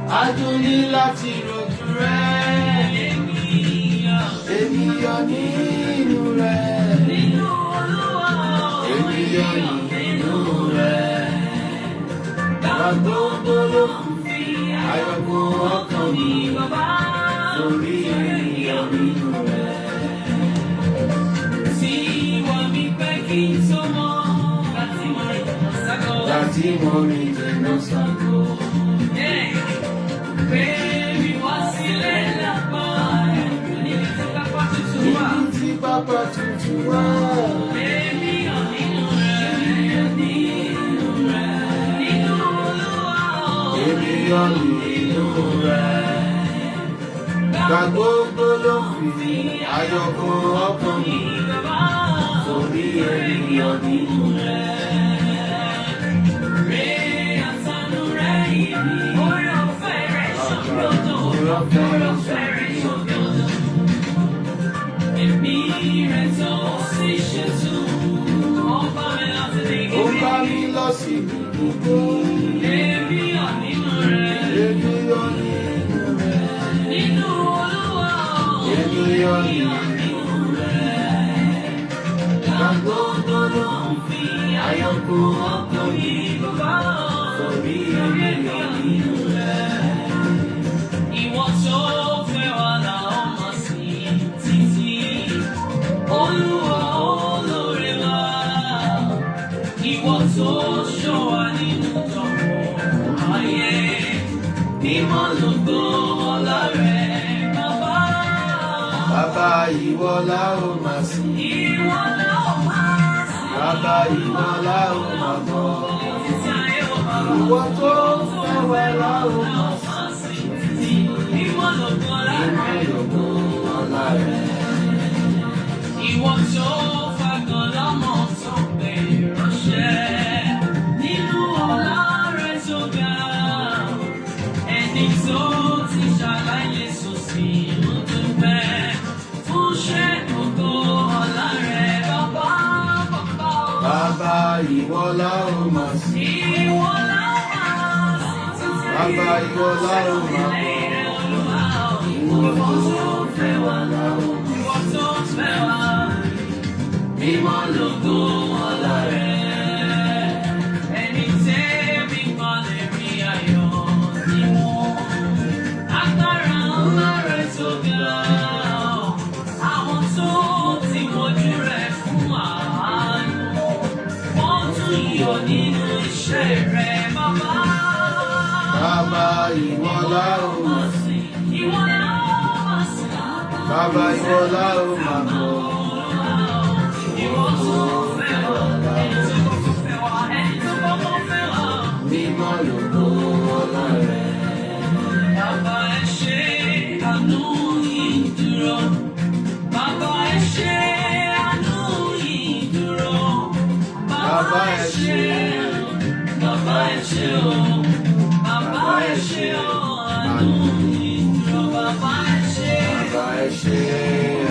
Adúní láti rojú rẹ̀, ènìyàn nínú rẹ̀, ènìyàn nínú rẹ̀. Gbogbo ló fi àyọkù ọkàn mi lórí ènìyàn nínú rẹ̀. Tí wọ́n mi pẹ́ kí n tó mọ̀ láti mọ̀ ìdàgbàsókè. Láti mọ̀ ìdàgbàsókè. Baby, what's the love? Níbi tí pápá tuntun wà. Níbi tí pápá tuntun wà. Èmi ò nínú rẹ̀. Nínú rẹ̀. Nínú Olúwa. Èmi ò nínú rẹ̀. Gba gbogbo ló fi àyọkù ọkàn mi sórí èmi ò nínú rẹ̀. Ó bá mi lọ sí gbogbo. Èmi ò nínú rẹ̀. Èmi ò nínú rẹ̀. Nínú Olúwa. Èmi ò nínú rẹ̀. Gbogbo ló fi àyọkù ọkàn mi sórí èmi ò nínú rẹ̀. Ìwọ tó fẹ́ wá là ó máa sìn títí. Olúwa olóore wa. Ìwọ tó ṣọ́ wa nínú ìdánwò ayé. ìwọ la ó máa sìn. Ìwọ la ó máa sìn. Bàbá ìwọ la ó máa bọ̀. Títí ayé ó máa bọ̀. Ìwọ tó fẹ́ wá la ó máa sìn. Ìwọ lògo ọlá rẹ̀. Lògo ọlá rẹ̀. Ìwọ tó fagàn lọ́mọ tó pè ránṣẹ́. Nínú ọlá rẹ̀ tó ga. Ẹni tó ti ṣàlàyé sòsì ló dúpẹ́. Fún iṣẹ́ ògo ọlá rẹ̀ bàbá. Bàbá ìwọ la ó máa sìn. Ìwọ la ó máa sìn. Bàbá ìwọ la ó máa bọ̀. Ìwọ tó fẹ́ wá la ó máa sìn. Ìwọ tó fẹ́ wá. Mímọ́ lògo ọlá rẹ̀. Ẹni tẹ́mi kan lè rí ayọ̀ nínú. Agbára ńlá rẹ̀ tó ga. Àwọn tó ti wojú rẹ̀ fún àánú. Wọ́n tún yọ̀ nínú iṣẹ́ rẹ̀ bàbá. Bàbá ìwọ la ó máa sìn. Ìwọ la ó máa sìn. Bàbá ìwọ la ó máa bọ̀. Ìwọ tó fẹ́ wá. Ẹni tó kọ́kọ́ fẹ́ wá. Ẹni tó kọ́kọ́ fẹ́ wá. Mímọ́ lògo ọlá rẹ̀. Bàbá ẹ ṣé àánú yìí dúró. Bàbá ẹ ṣé àánú yìí dúró. Bàbá ẹ ṣé. Bàbá ẹ ṣé o. Bàbá ẹ ṣé o. Àánú yìí dúró. Bàbá ẹ ṣé. Bàbá ẹ ṣé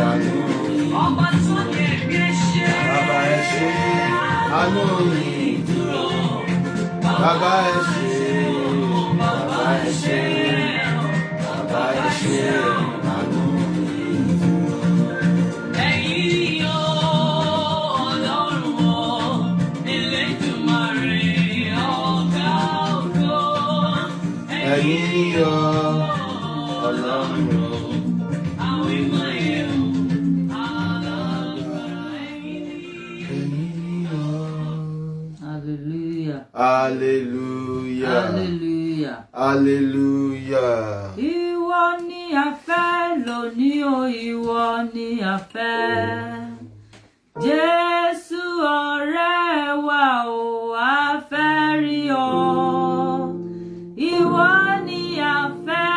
àánú yìí. Ọba tó yẹ bí ẹ ṣé. Bàbá ẹ ṣé àánú yìí. Dúró. Bàbá ẹ ṣé. Bàbá ẹ ṣé. Bàbá ẹ ṣé àánú yìí. Ẹ̀yin o, Ọlọ́run o, Elédùmarè, ọ̀gá ògo. Ẹ̀yin yọ Ọlọ́run o. Àwọn ìmọ̀ yẹn o, alágbára ẹ̀yin ni. Ẹ̀yin yọ. Hallelujah. Hallelujah. Hallelujah. Hallelujah. Ìwọ ni a fẹ́ lónìí o, ìwọ ni a fẹ́. Jésù ọ̀rẹ́ wa o, a fẹ́ rí ọ. Ìwọ ni a fẹ́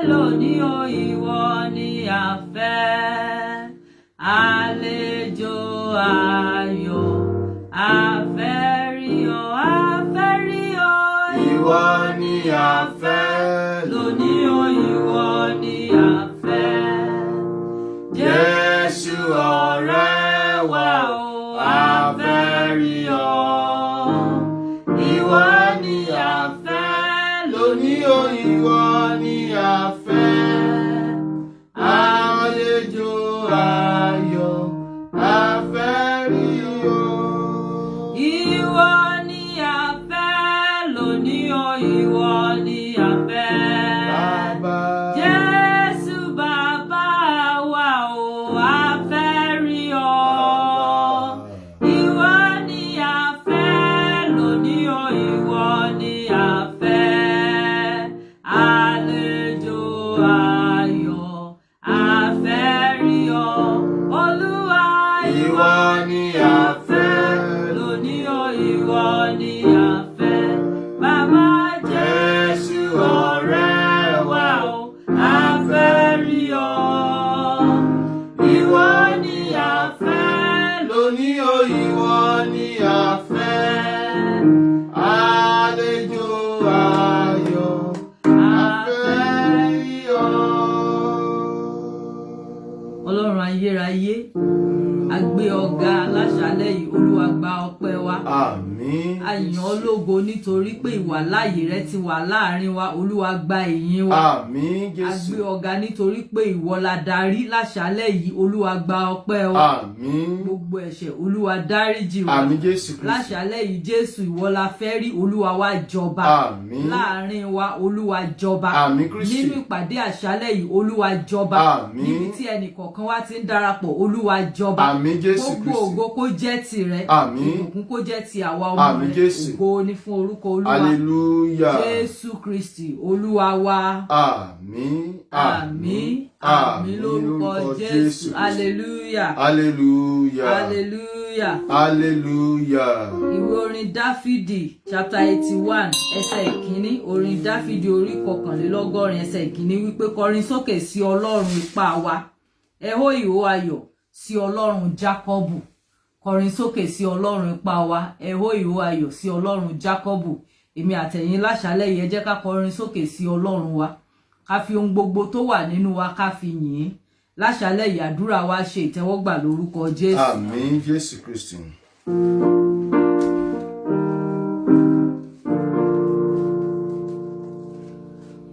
lónìí o, ìwọ ni a fẹ́. Àlejò ayọ̀, a fẹ́ rí ọ, a fẹ́ rí ọ. Ìwọ ni a fẹ́. Lónìí o, ìwọ ni a fẹ́. Jésù ọ̀rẹ́ wa o, a fẹ́ rí ọ. Ìwọ ni a fẹ́. Lónìí o, ìwọ ni a fẹ́. Àlejò ayọ̀, a fẹ́ rí ọ. Ìwọ ni a fẹ́. Lónìí o, ìwọ ni a fẹ́. Bàbá. Jésù bàbá wa o, a fẹ́ rí ọ. Ìwọ ni a fẹ́. Lónìí o, ìwọ ni a fẹ́. Àlejò ayọ̀, a fẹ́ rí ọ. Olúwa Ìwọ ni a fẹ́. lónìí o, ìwọ ni a fẹ́. Bàbá Jésù ọ̀rẹ́ wa o, a fẹ́ rí ọ. Ìwọ ni a fẹ́. Lónìí o, ìwọ ni a fẹ́. Àlejò ayọ̀, a fẹ́ rí ọ. Ọlọ́run ayérayé, a gbé ọ̀gá láṣálẹ́ yìí, Olúwa gba ọpẹ́ wa. Àmín. A yìn ọ́ lógo nítorí pé ìwàláàyè rẹ ti wà láàrin wa, Olúwa gba ìyìn wa. Àmín A Jésù. gbé ọ̀gá nítorí pé ìwọ la darí láṣálẹ́ yìí, Olúwa gba ọpẹ́ wa. Àmín. Gbogbo ẹ̀ṣẹ̀ Olúwa dáríjì wa. Àmín Jésù Kristi. Láṣálẹ́ yìí Jésù ìwọ la fẹ́ rí, Olúwa wa jọba. Àmín. Láàrin wa Olúwa jọba. Àmín Kristi. Nínú ìpàdé àṣálẹ́ yìí Olúwa jọba. Àmín. Níbi tí ẹnì kọ̀ọ̀kan wa ti ń darapọ̀ Olúwa jọba. Àmín Jésù Gbogbo Kristi. ògo kó jẹ́ tìrẹ. Àmín ìbùkún kó jẹ́ ti àwa ọmọ Àmín rẹ̀, Jésù. ògo ni fún orúkọ Olúwa. Hallelujah. Jésù Kristi Olúwa wa. Àmín. Àmín. Àmín lórúkọ Jésù. Hallelujah. Hallelujah. Hallelujah. Hallelujah. Ìwé orin Dáfídì chapter 81 ẹsẹ̀ ìkíní, orin Dáfídì orí 21 ẹsẹ̀ ìkíní wípé kọrin sókè sí Ọlọ́run ipá wa. Ẹ hó ìhó ayọ̀ sí Ọlọ́run Jákọ́bù. Kọrin sókè sí Ọlọ́run ipá wa. Ẹ hó ìhó ayọ̀ sí Ọlọ́run Jákọ́bù. Èmi àtẹ̀yin láṣálẹ́ yìí ẹ jẹ́ ká kọrin sókè sí Ọlọ́run wa. Ká fi ohun gbogbo tó wà nínú wa ká fi yìn ín. Láṣálẹ́ yìí àdúrà wa ṣe ìtẹ́wọ́gbà lórúkọ Jésù. Àmín Jésù Kristi.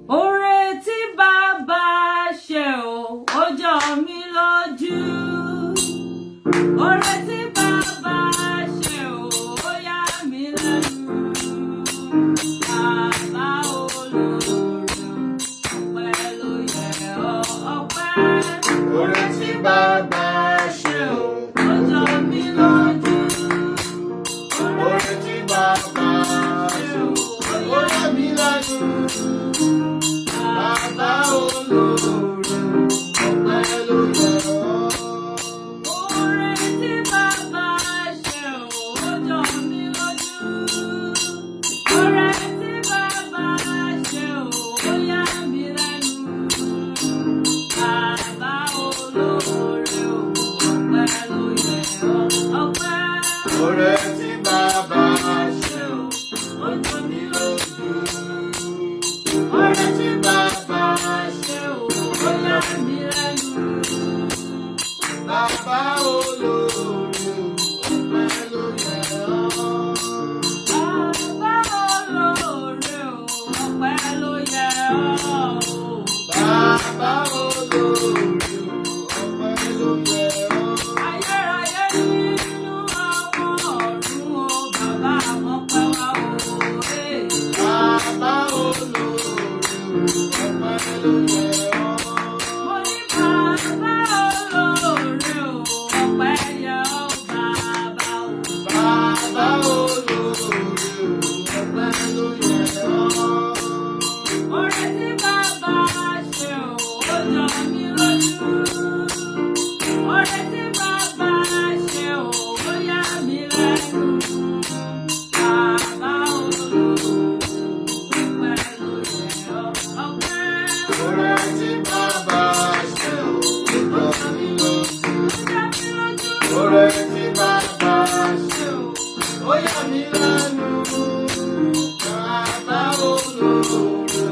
Oore tí bàbá ṣe o, ó jọ mí lójú. Oore tí bàbá ṣe o, ó yà mí lẹ́nu. Bàbá olóore, ọpẹ́ ló yẹ ọ́, ọpẹ́. Oore tí bàbá ṣe o, ó jọ mí lójú. oore tí bàbá ṣe o, ó yà mí lẹ́nu. Bàbá olóore, ọpẹ́ ló yẹ ọ́. Oore tí bàbá ṣe o, ó jọ mí lójú. Oore tí bàbá ṣe o, ó yà mí lẹ́nu. Bàbá olóore o, ọpẹ́ ló yẹ ọ́, ọpẹ́. Oore tí bàbá ṣe o, ó jọ mí lójú. Oore tí bàbá ṣe o, ó yà mí lẹ́nu. Bàbá olóore, ọpẹ́ ló yẹ ọ́. Bàbá olóore o, ọpẹ́ ló yẹ ọ́. Bàbá olóore, ọpẹ́ ló yẹ ọ́. Ayérayé nínú àwọn ọ̀run o, bàbá àwọn pẹ́ wá o. Bàbá olóore, ọpẹ́ ló yẹ ọ́. Mo ní bàbá olóore o, ọpẹ́ yẹ ọ́ bàbá o. Bàbá olóore, ọpẹ́ ló yẹ ọ́. Oore tí bàbá ṣe o, ó jọ mí lójú. Oore tí bàbá ṣe o, ó yà mí lẹ́nu. Bàbá olóore, ọpẹ́ ló yẹ ọ́, ọpẹ́. Oore tí bàbá ṣe o, ó jọ mí lójú. Oore tí bàbá ṣe o, ó yà mí lẹ́nu. Bàbá olóore,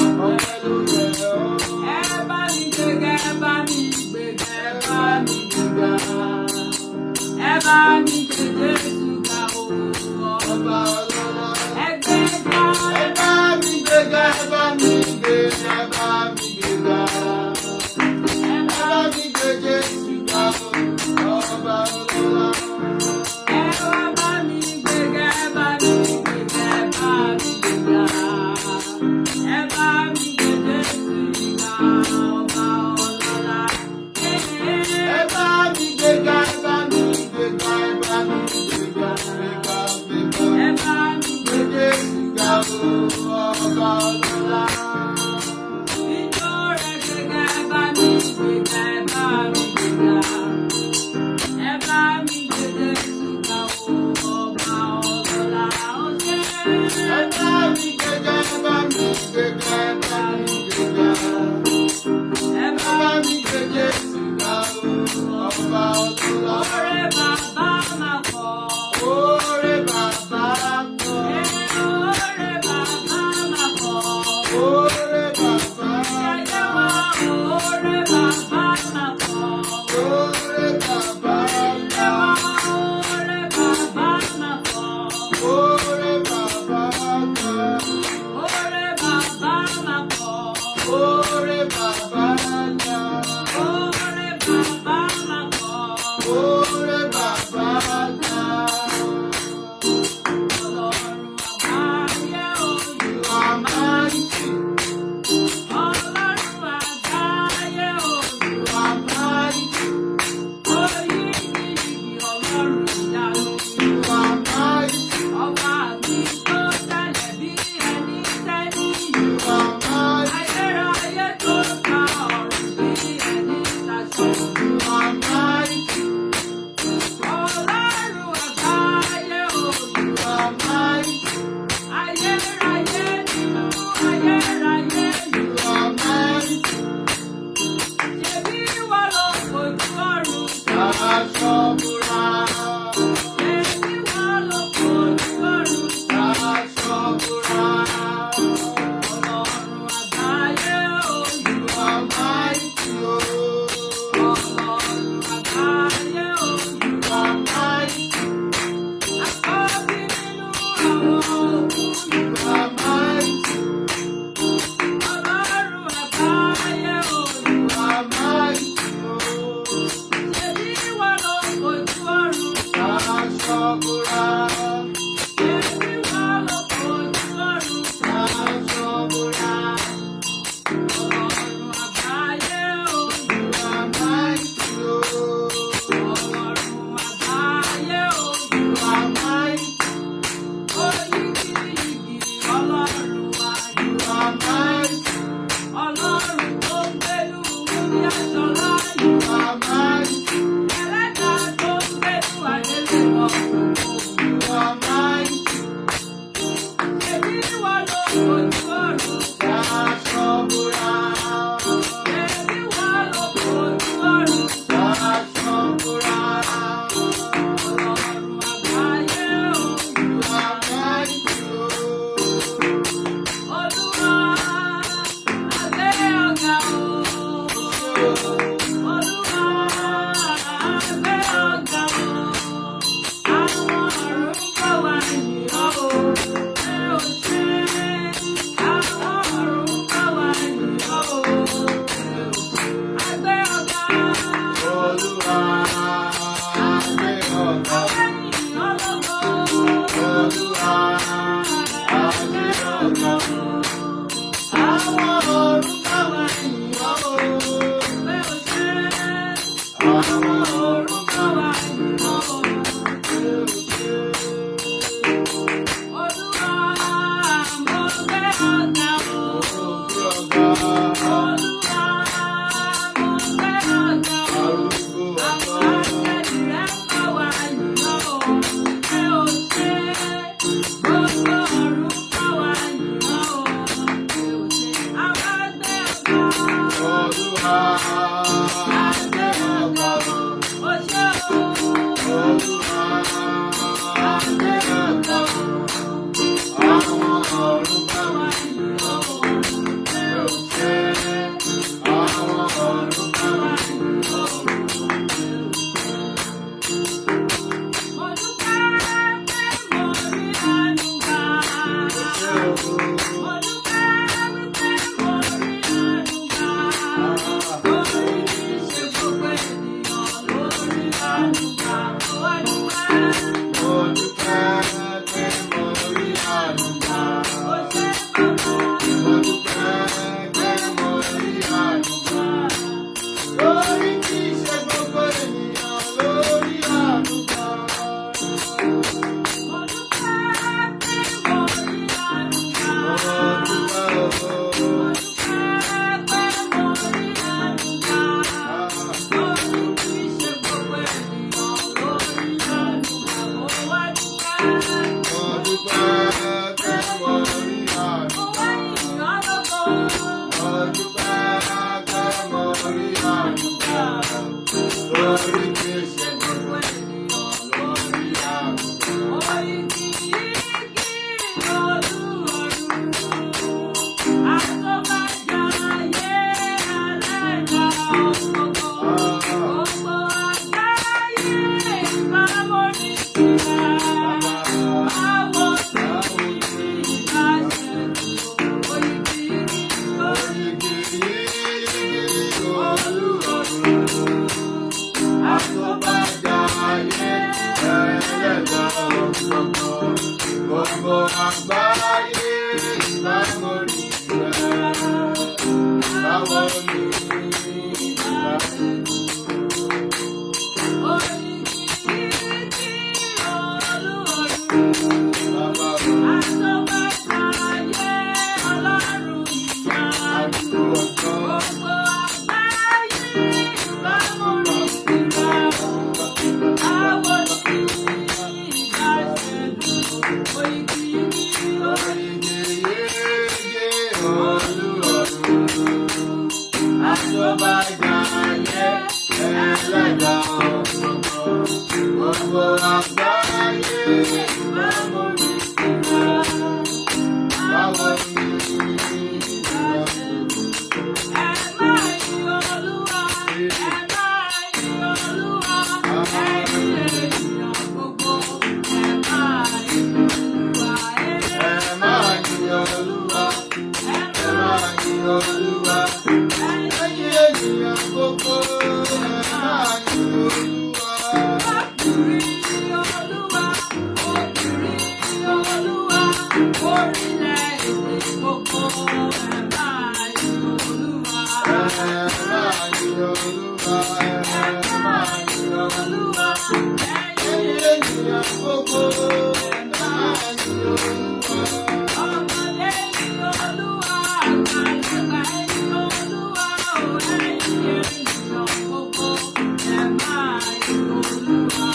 ọpẹ́ ló yẹ ọ́. Ẹ bá mi gbéga, ẹ bá mi gbéga, ẹ bá mi gbéga. Ẹ bá mi gbé Jésù ga o. Ọba ọlọ́lá. Ẹ gbéga, Ẹ bá mi gbéga, ẹ bá mi gbéga, ẹ bá mi gbéga. ẹ Ẹ bá bá mi gbé Jésù ga o, ọba ọlọ́lá. ẹ wá bá mi gbéga, ẹ bá mi gbéga, ẹ bá mi gbéga. Ẹ bá mi gbé Jésù ga ọba ọlọ́lá. Ẹ bá mi gbéga, ẹ bá mi gbéga, ẹ bá mi gbéga, gbéga, gbéga. Ẹ bá mi Gbé Jésù ga o, ọba ọlọ́lá. ijó rẹ̀ gbéga, ẹ bá mi gbéga, ẹ bá mi gbéga. Ẹ bá mi gbé Jésù ga ọba ọlọ́lá. Ó ṣe Ẹ bá mi gbéga, ẹ bá mi gbéga, ẹ bá mi gbéga. ẹ Ẹ bá bá mi gbé Jésù ga o, ọba ọlọ́lá. oore bàbá máa pọ̀. Oore bàbá pọ̀. Oore bàbá Olúwa. Orílẹ̀-èdè gbogbo ẹ máa yìn Olúwa. Olúwa, ẹ̀yin ènìyàn gbogbo ẹ máa yìn Olúwa. ọmọdé yìn Olúwa, àgbàlagbà yìn Olúwa, ẹ̀yin ènìyàn gbogbo ẹ máa yìn Olúwa.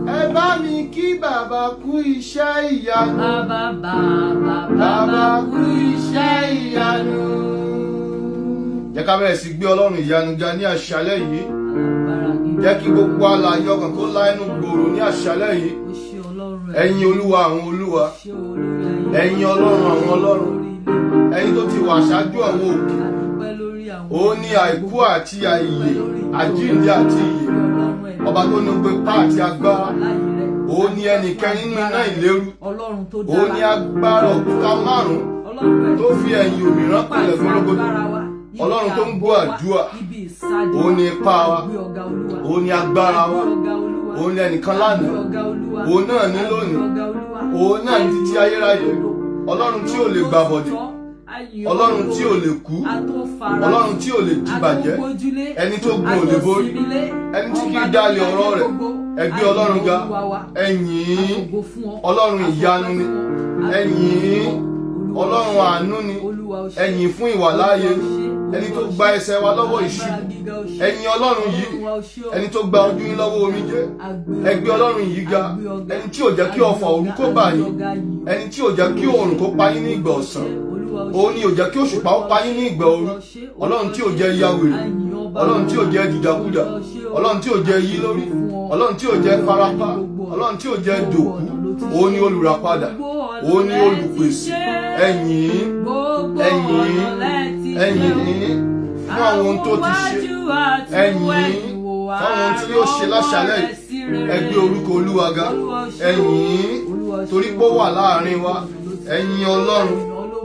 Ẹ bá mi kí bàbá kú iṣẹ́ ìyanu. Bàbá kú iṣẹ́ ìyanu. Jẹ́ ká bẹ̀rẹ̀ sí gbé Ọlọ́run ìyanu ga ní àṣálẹ́ yìí. Jẹ́ kí gbogbo alààyè ọkàn kó lá ẹnu gbòòrò ní àṣálẹ́ yìí. Ẹ̀yin Olúwa àwọn olúwa. Ẹ̀yin Ọlọ́run àwọn ọlọ́run. Ẹ̀yin tó ti wà ṣáájú àwọn òkè. Ó ní àìkú àti àìyè, àjíǹde àti ìyè. Ọba tó ní gbé ipá àti agbára. Ó ní ẹnìkan nínú iná ìléru. Ó ní agbára òkúta márùn-ún tó fi ẹ̀yìn òmíràn pẹ̀lẹ́ gbólógbòdò. Ọlọ́run tó ń gbọ́ àdúrà. Ó ní ipá wa. Ó ní agbára wa. Ó ní ẹnìkan lánàá. Òun náà ní lónìí. Òun náà ní títí ayérayé. Ọlọ́run tí ò lè gbàbọ̀dè. Ọlọ́run tí ò lè kú. Ọlọ́run tí ò lè dìbàjẹ́. Ẹni tó gun ò lè borí. Ẹni tí kì í dálé ọ̀rọ̀ rẹ̀. Ẹ gbé Ọlọ́run ga. Ẹ yìn Ọlọ́run ìyanu ni. Ẹ yìn Ọlọ́run àánú ni. Ẹ yìn fún ìwàláàyè. Ẹni tó gba ẹsẹ̀ wa lọ́wọ́ ìṣubú. Ẹ yìn Ọlọ́run yìí. Ẹni tó gba ojú yín lọ́wọ́ omijé. Ẹ gbé Ọlọ́run yìí ga. Ẹni tí ò jẹ́ kí ọfà òru kó bà yín. Ẹni tí ò jẹ́ kí oòrùn kó pa yín ní ìgbà ọ̀sán. Òun ni ò jẹ́ kí òṣùpá ó pa yín ní ìgbà ooru. Ọlọ́run tí ò jẹ́ ya wèrè. Ọlọ́run tí ò jẹ́ dìdàkudà. Ọlọ́run tí ò jẹ́ yí lórí. Ọlọ́run tí ò jẹ́ farapa. Ọlọ́run tí ò jẹ́ dòkú. Òun ni olùràpadà. Òun ni olùpèsè. Ẹ yìn, ẹ yìn, ẹ yìn fún àwọn ohun tó ti ṣe. Ẹ yìn fún àwọn ohun tí yóò ṣe láṣálẹ́ yìí. Ẹ gbé orúkọ Olúwa ga. Ẹ yìn torí pé ó wà láàrin wa. Ẹ yìn Ọlọ́run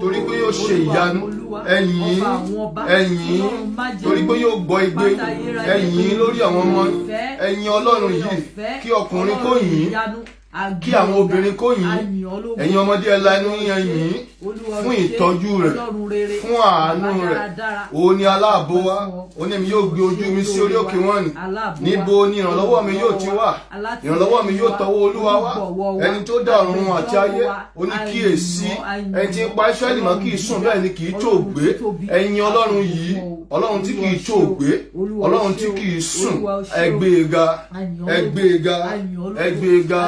torí pé yóò ṣe ìyanu. Ẹ yìn, ẹ yìn torí pé yóò gbọ́ igbe. Ẹ yìn lórí àwọn ọmọ. Ẹ yìn Ọlọ́run yìí kí ọkùnrin kó yìn, kí àwọn obìnrin kó yìn. Ẹ̀yin ọmọdé ẹ la ẹnu yín yìn fún ìtọ́jú rẹ̀, fún àánú rẹ̀. Òun ni aláàbò wa. Ó ní èmi yóò gbé ojú mi sí orí òkè wọn ni. Níbo ni ìrànlọ́wọ́ mi yóò ti wà? Ìrànlọ́wọ́ mi yóò tọwọ́ Olúwa wá. Ẹni tó dá ọ̀run àti ayé. Ó ní kíyèsí. Ẹni tí ń pa Ísírẹ́lì mọ́ kì í sùn bẹ́ẹ̀ ni kì í tòògbé. Ẹ̀yin Ọlọ́run yìí, Ọlọ́run tí kì í tòògbé, Ọlọ́run tí kì í sùn. Ẹ gbé e ga, ẹ gbé e ga, ẹ gbé e ga,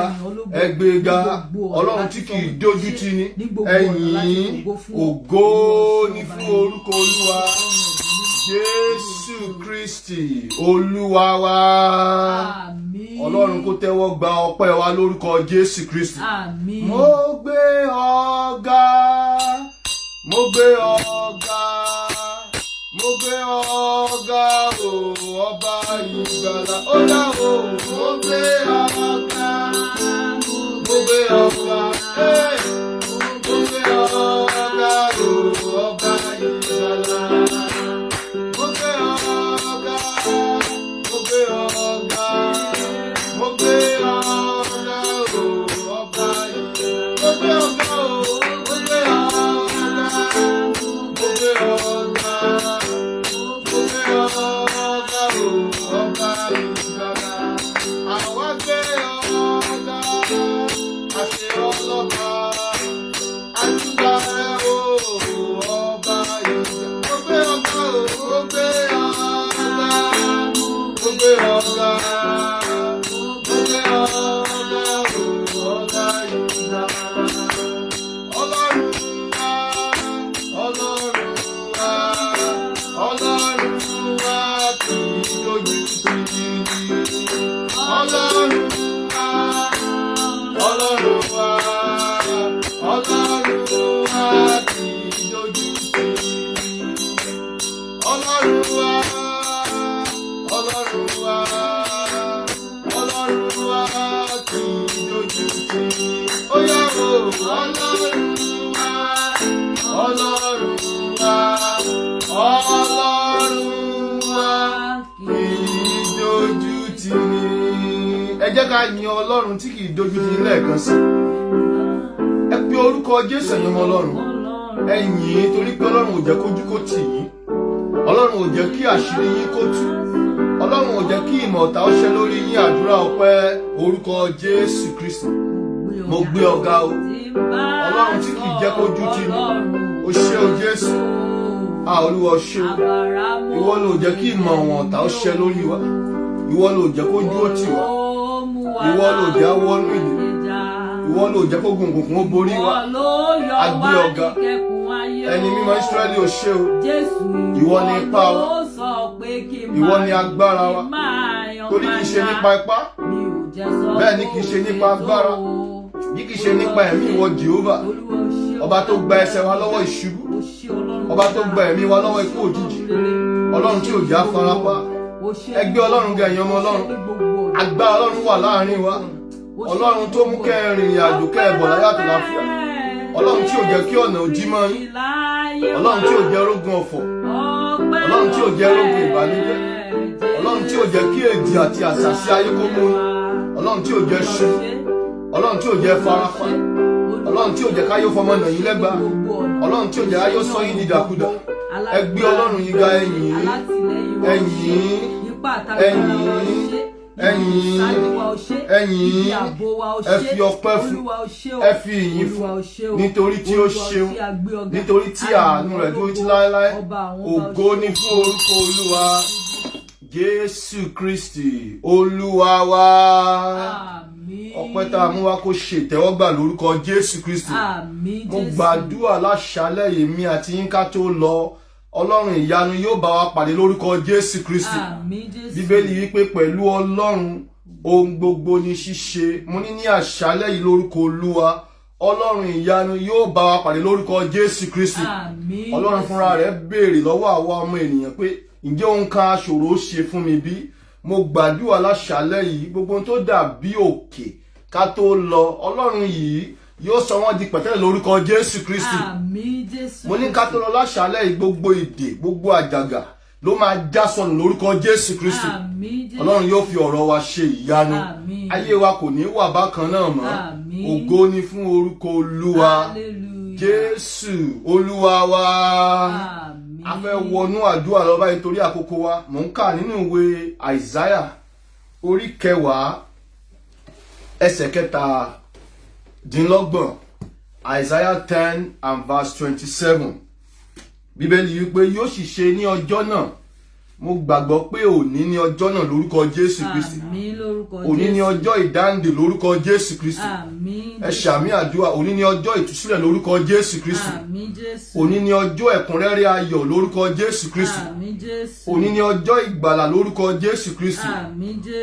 ẹ gbé e ga. Ọlọ́run tí kì í dójú tì ni. Ẹ yìn, ògo ni fún orúkọ Olúwa. Jésù Kristi Olúwa wa. Ọlọ́run kó tẹ́wọ́ gba ọpẹ́ wa lórúkọ Jésù Kristi. Mo gbé ọ ga, mo gbé ọ ga, mo gbé ọ ga o ọba ìgbàlà. Ó dá o, mo gbé ọ ga, mo gbé ọ ga, mo gbé ọ ga o ọba ìgbàlà. Mo gbé ọ ga, mo gbé ọ ga, mo gbé ọ ga o ọba ìgbàlà. Mo gbé ọ ga o, mo gbé ọ ga, mo gbé ọ ga, mo gbé ọ ga o ọba ìgbàlà. Àwa gbé ọ ga, àṣẹ ọlọ́ba, àjùbà rẹ̀ o. Ọlọ́run wa, Ọlọ́run wa, Ọlọ́run wa kì í dojú tì. Ó yá o, Ọlọ́run wa, Ọlọ́run wa, Ọlọ́run wa kì í dojú tì. Ẹ jẹ́ ká yin Ọlọ́run tí kì í dojú tì lẹ́ẹ̀kan sí. Ẹ pe orúkọ Jésù ẹ̀yin ọmọ Ọlọ́run. Ẹ yìn torí pé Ọlọ́run ò jẹ́ kójú kó tì yín. Ọlọ́run ò jẹ́ kí àṣírí yín kó tú. Ọlọ́run ò jẹ́ kí ìmọ̀ ọ̀tá ó ṣẹ lórí yín. Àdúrà ọpẹ́ orúkọ Jésù Kristi. Mo gbé ọ̀gá o. Ọlọ́run tí kì í jẹ́ kójú tì mí. O ṣé o Jésù. Olúwa o ṣé o. Ìwọ ló jẹ́ kí ìmọ̀ àwọn ọ̀tá ó ṣẹ lórí wa. Ìwọ ló jẹ́ kójú ó tì wá. Ìwọ ló jẹ́ wọnú ìlú. Ìwọ ló jẹ́ kó gùngùn ó borí wa. A gbé ọ̀gá. Ẹni mímọ́ Ísírẹ́lì ò ṣé o. Ìwọ ni ipá wa. Ìwọ ni agbára wa. Torí kìí ṣe nípa ipá. Bẹ́ẹ̀ ni kìí ṣe nípa agbára. Bí kìí ṣe nípa ẹ̀mí ìwọ Jèhófà. Ọba tó gba ẹsẹ̀ wa lọ́wọ́ ìṣubú. Ọba tó gba ẹ̀mí wa lọ́wọ́ ikú òjijì. Ọlọ́run tí ò jẹ́ afarapa. Ẹ gbé Ọlọ́run ga ẹ̀yin ọmọ Ọlọ́run. Agbára Ọlọ́run wà láàrin wa. Ọlọ́run tó mú kẹ́ ẹ rìnrìn àjò kẹ́ ẹ bọ̀ láyọ̀ àti àlàáfíà. Ọlọ́run tí ò jẹ́ kí ọ̀nà òjì mọ́ yín. Ọlọ́run tí ò jẹ́ rógun ọ̀fọ̀. Ọlọ́run tí ò jẹ́ rógun ìbànújẹ́. Ọlọ́run tí ò jẹ́ kí èdè àti àṣàṣì ayé kó mú yín. Ọlọ́run tí ò jẹ́ ṣubú. Ọlọ́run tí ò jẹ́ farapa. Ọlọ́run tí ò jẹ́ káyọ̀ fọmọ nà yín lẹ́gbàá. Ọlọ́run tí ò jẹ́ káyọ̀ sọ yín dídàkudà. Ẹ gbé Ọlọ́run yín ga ẹ̀yìn. Ẹ̀yìn. Ẹ̀yìn, ẹ fi ọpẹ́ fún, ẹ fi ìyìn fún, nítorí tí ó ṣeun, nítorí tí àánú rẹ̀ dúró títí láéláé. Ògo ni fún orúkọ Olúwa Jésù Kristi Olúwa wa. Ọpẹ́ tá a mú wá kó ṣe ìtẹ́wọ́gbà lórúkọ Jésù Kristi. Mo gbàdúrà láṣálẹ́ yìí mi àti yín ká tó lọ. Ọlọ́run ìyanu yóò bá wa pàdé lórúkọ Jésù Kristi. Bíbélì wípé pẹ̀lú Ọlọ́run ohun gbogbo ni ṣíṣe. Mo ní àṣálẹ́ yìí lórúkọ Olúwa. Ọlọ́run ìyanu yóò bá wa pàdé lórúkọ Jésù Kristi. Ọlọ́run fúnra rẹ̀ béèrè lọ́wọ́ àwa ọmọ ènìyàn pé ǹjẹ́ ohun kan aṣòro ṣe fún mi bí? Mo gbàdúrà láṣálẹ́ yìí gbogbo ohun tó dàbí òkè ká tó lọ Ọlọ́run yìí yóò sọ wọ́n di pẹ̀tẹ́lẹ̀ lórúkọ Jésù Kristi. Mo ní ká tó lọ láṣálẹ́ yìí gbogbo ìdè gbogbo àjàgà ló máa já sọnù lórúkọ Jésù Kristi. Ọlọ́run yóò fi ọ̀rọ̀ wa ṣe ìyanu. Ayé wa kò ní wà bákan náà mọ́. Ògo ni fún orúkọ Olúwa Jésù Olúwa wa. A fẹ́ wọnú àdúrà lọ báyìí torí àkókò wa. Mò ń kà nínú ìwé Àìsáyà orí 10 ẹsẹ̀ 7. Isaiah 10 and verse 27. Bíbélì wípé yóò sì ṣe ní ọjọ́ náà. Mo gbàgbọ́ pé òní ní ọjọ́ náà lórúkọ Jésù Kristi. Òní ní ọjọ́ ìdáǹdè lórúkọ Jésù Kristi. Ẹ ṣàmì àdúrà. Òní ní ọjọ́ ìtúsílẹ̀ lórúkọ Jésù Kristi. Òní ní ọjọ́ ẹ̀kúnrẹ́rẹ́ ayọ̀ lórúkọ Jésù Kristi. Òní ní ọjọ́ ìgbàlà lórúkọ Jésù Kristi.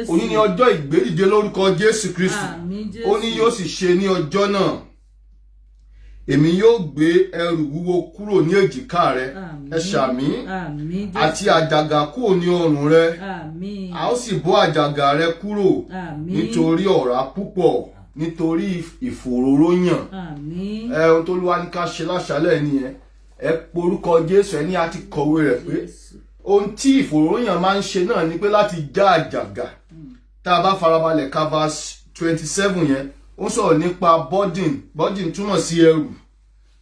Òní ní ọjọ́ ìgbédìde lórúkọ Jésù Kristi. Ó ní yóò sì ṣe ní ọjọ́ náà. Èmi yóò gbé ẹrù wúwo kúrò ní èjìká rẹ. Ẹ ṣàmì. Àti àjàgà kúrò ní ọrùn rẹ. A ó sì bọ́ àjàgà rẹ kúrò. Nítorí ọ̀rá púpọ̀. Nítorí ìfòróróyàn. Ohun tó Olúwa ní ká ṣe láṣálẹ́ nìyẹn. Ẹ porúkọ Jésù ẹ ní a ti kọ̀wé rẹ̀ pé ohun tí ìfòróróyàn máa ń ṣe náà ni pé láti já àjàgà. Tá a bá farabalẹ̀ ka verse 27 yẹn. Ó sọ̀rọ̀ nípa burden túmọ̀ sí ẹrù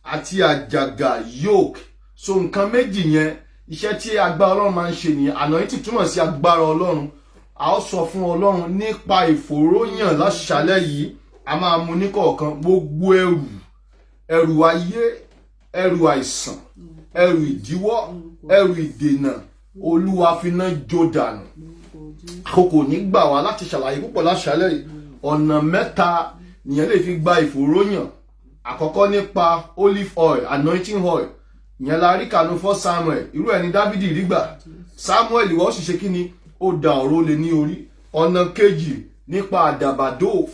àti àjàgà yoke. So nǹkan méjì yẹn iṣẹ́ tí agbára Ọlọ́run máa ń ṣe nìyẹn. Anointing túmọ̀ sí agbára Ọlọ́run. A ó sọ fún Ọlọ́run nípa ìfòróyàn láṣálẹ́ yìí. A máa mú ní kọ̀ọ̀kan gbogbo ẹrù ayé, ẹrù àìsàn, ẹrù ìdíwọ́, ẹrù ìdènà. Olúwa fi iná jó dànù. Àkókò ní gbà wá láti ṣàlàyé púpọ̀ láṣálẹ́ yìí. Ọ̀nà mẹ́ta nìyẹn lè fi gba ìfòróyàn. Àkọ́kọ́ nípa olive oil, anointing oil. Ìyẹn la rí kànú fún Samuel. Irú ẹni Dávidi rí gbà. Samuel ìwọ sì ṣe kíni? Ó da ọ̀rọ̀ lé ní orí. Ọ̀nà kejì nípa àdàbà dove.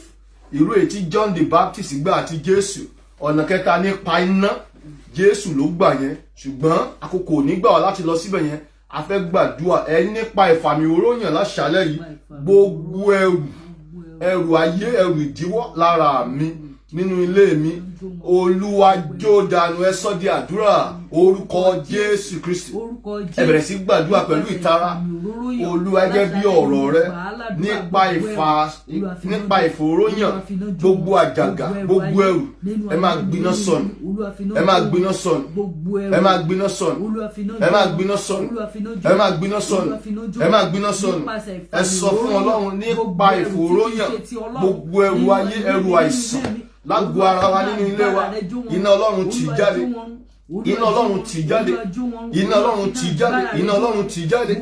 Irú èyí tí John the Baptist gbà àti Jésù. Ọ̀nà kẹta nípa iná. Jésù ló gbà yẹn. Ṣùgbọ́n àkókò ò ní gbà wá láti lọ síbẹ̀ yẹn. a fẹ́ gbàdúrà nípa ìfàmì òróyàn láṣálẹ́ yìí gbogbo ẹrù ayé ẹrù ìdíwọ́ lára mi nínú ilé mi Olúwa jó dànù ẹ sọ di àdúrà orúkọ Jésù Kristi ẹ bẹ̀rẹ̀ sí gbàdúrà pẹ̀lú ìtara Olúwa gẹ́gẹ́ bí ọ̀rọ̀ rẹ nípa ìfòróyàn gbogbo àjàgà gbogbo ẹrù ẹ máa gbiná sọnù ẹ máa gbiná sọnù ẹ máa gbiná sọnù ẹ máa gbiná sọnù ẹ máa gbiná sọnù ẹ máa gbiná sọnù ẹ sọ fún Ọlọ́run nípa ìfòróyàn gbogbo ẹrù ayé ẹrù àìsàn lágbo ara wa nínú ilé wa iná Ọlọ́run tì jáde iná Ọlọ́run tì jáde iná Ọlọ́run tì jáde iná Ọlọ́run tì jáde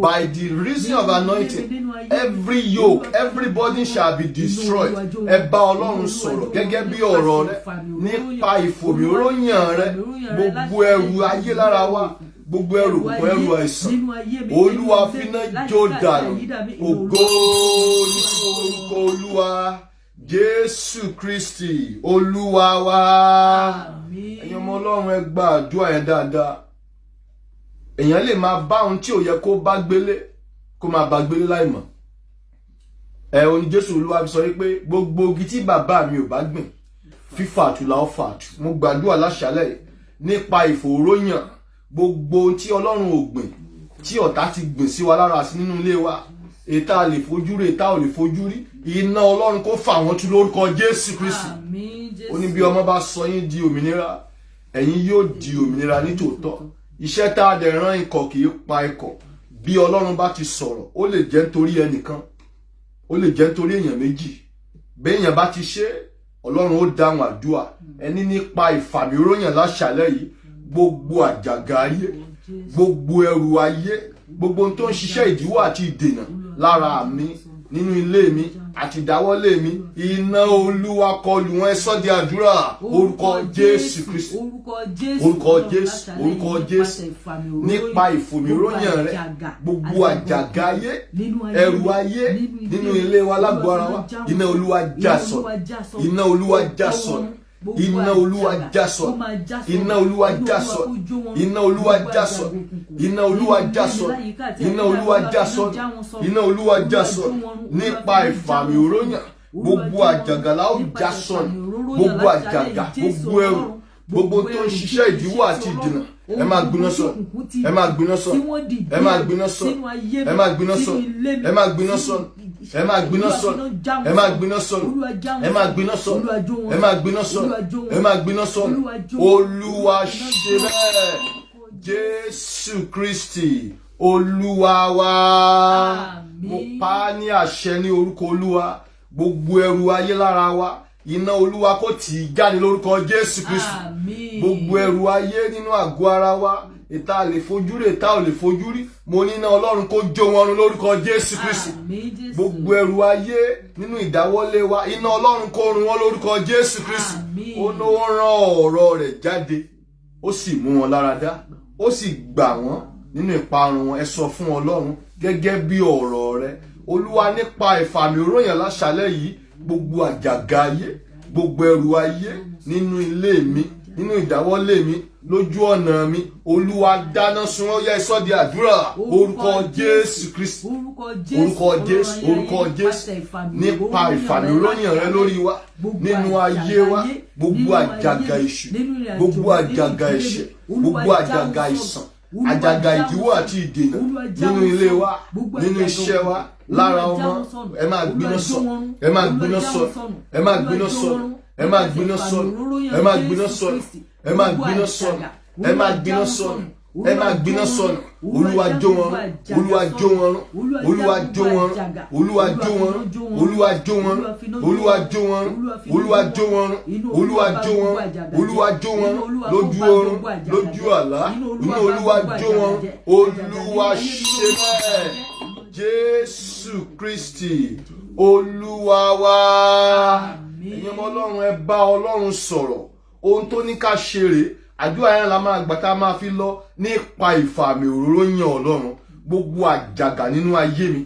by the reason of anointing every yoke every burden shall be destroyed ẹ bá Ọlọ́run sọ̀rọ̀ gẹ́gẹ́ bí ọ̀rọ̀ rẹ nípa ìfòmìróyàn rẹ gbogbo ẹrù ayé lára wa gbogbo ẹrù kún ẹrù àìsàn Olúwa finá jó dànù ògo ní orúkọ Olúwa Jésù Kristi Olúwa wa. Ẹ̀yin ọmọ Ọlọ́run ẹ gba àdúrà yẹn dáadáa. Èèyàn lè máa bá ohun tí ò yẹ kó bá gbélé kó máa bá gbélé láìmọ̀. Oní Jésù Olúwa fi sọ wípé gbogbo igi tí bàbá mi ò bá gbìn fífàtú la ó fàtú. Mo gbàdúrà láṣálẹ́ nípa ìfòróyàn gbogbo ohun tí Ọlọ́run ò gbìn tí ọ̀tá ti gbìn sí wa lára sí nínú ilé wa. Ètà lè fojú rí ètà ò lè fojú rí iná Ọlọ́run kó fà wọ́n tú lórúkọ Jésù Kristi. Ó ní bí ọmọ bá sọ yín di òmìnira ẹ̀yin yóò di òmìnira nítòótọ́. Iṣẹ́ tá a dẹ̀ rán ikọ̀ kì í pa ikọ̀. Bí Ọlọ́run bá ti sọ̀rọ̀ ó lè jẹ́ nítorí ẹnìkan ó lè jẹ́ nítorí èèyàn méjì. Béèyàn bá ti ṣe Ọlọ́run ó dáhùn àdúrà ẹni nípa ìfàmìróyàn láṣálẹ́ yìí gbogbo àjàgà ayé gbogbo ẹrù ayé gbogbo ohun tó ń ṣiṣẹ́ ìdíwọ́ àti ìdènà lára mi nínú ilé mi àti ìdáwọ́lé mi iná Olúwa kọlù wọn ẹ sọ di àdúrà orúkọ Jésù Kristi orúkọ Jésù orúkọ Jésù nípa ìfòmìróyàn rẹ gbogbo àjàgà ayé ẹrù ayé nínú ilé wa lágbo ara wa iná Olúwa já sọnù iná Olúwa já sọnù iná Olúwa já sọnù iná Olúwa já sọnù iná Olúwa já sọnù iná Olúwa já sọnù iná Olúwa já sọnù iná Olúwa já sọnù nípa ìfàmì òróyàn gbogbo àjàgà la ó já sọnù gbogbo àjàgà gbogbo ẹrù gbogbo tó ń ṣiṣẹ́ ìdíwọ́ àti ìdènà ẹ máa gbiná sọnù ẹ máa gbiná sọnù ẹ máa gbiná sọnù ẹ máa gbiná sọnù ẹ máa gbiná sọnù ẹ máa gbiná sọnù ẹ máa gbiná sọnù ẹ máa gbiná sọnù ẹ máa gbiná sọnù ẹ máa gbiná sọnù Olúwa ṣe bẹ́ẹ̀ Jésù Kristi Olúwa wa. Mo pa á ní àṣẹ ní orúkọ Olúwa gbogbo ẹrù ayé lára wa iná Olúwa kó tì í jáde lórúkọ Jésù Kristi gbogbo ẹrù ayé nínú àgọ́ ara wa ìta lè fojú rí ìta ò lè fojú rí mo ní iná Ọlọ́run kó jó wọn run lórúkọ Jésù Kristi gbogbo ẹrù ayé nínú ìdáwọ́lé wa iná Ọlọ́run kó run wọn lórúkọ Jésù Kristi ó ní ó rán ọ̀rọ̀ rẹ̀ jáde ó sì mú wọn lára dá ó sì gbà wọ́n nínú ìparun wọn ẹ sọ fún Ọlọ́run gẹ́gẹ́ bí ọ̀rọ̀ rẹ̀ Olúwa nípa ìfàmì òróyàn láṣálẹ́ yìí gbogbo àjàgà ayé gbogbo ẹrù ayé nínú ilé mi nínú ìdáwọ́lé mi lójú ọ̀nà mi Olúwa dáná sun ó yẹ sọ di àdúrà orúkọ Jésù Kristi orúkọ Jésù orúkọ Jésù nípa ìfàmì òróyàn rẹ lórí wa nínú ayé wa gbogbo àjàgà èṣù gbogbo àjàgà ẹ̀ṣẹ̀ gbogbo àjàgà àìsàn àjàgà ìdíwọ́ àti ìdènà nínú ilé wa nínú iṣẹ́ wa lára ọmọ ẹ máa gbiná sọnù ẹ máa gbiná sọnù ẹ máa gbiná sọnù ẹ máa gbiná sọnù ẹ máa gbiná sọnù ẹ máa gbiná sọnù ẹ máa gbiná sọnù ẹ máa gbiná sọnù Olúwa jó wọn run Olúwa jó wọn run Olúwa jó wọn run Olúwa jó wọn run Olúwa jó wọn run Olúwa jó wọn run Olúwa jó wọn run Olúwa jó wọn run Olúwa jó wọn run lójú oorun lójú àlá inú Olúwa jó wọn run Olúwa ṣe bẹ́ẹ̀ Jésù Kristi Olúwa wa. Ẹ̀yin ọmọ Ọlọ́run ẹ bá Ọlọ́run sọ̀rọ̀ ohun tó ní ká ṣe rèé àdúrà yẹn la máa gbà tá a máa fi lọ nípa ìfàmì òróró yàn Ọlọ́run gbogbo àjàgà nínú ayé mi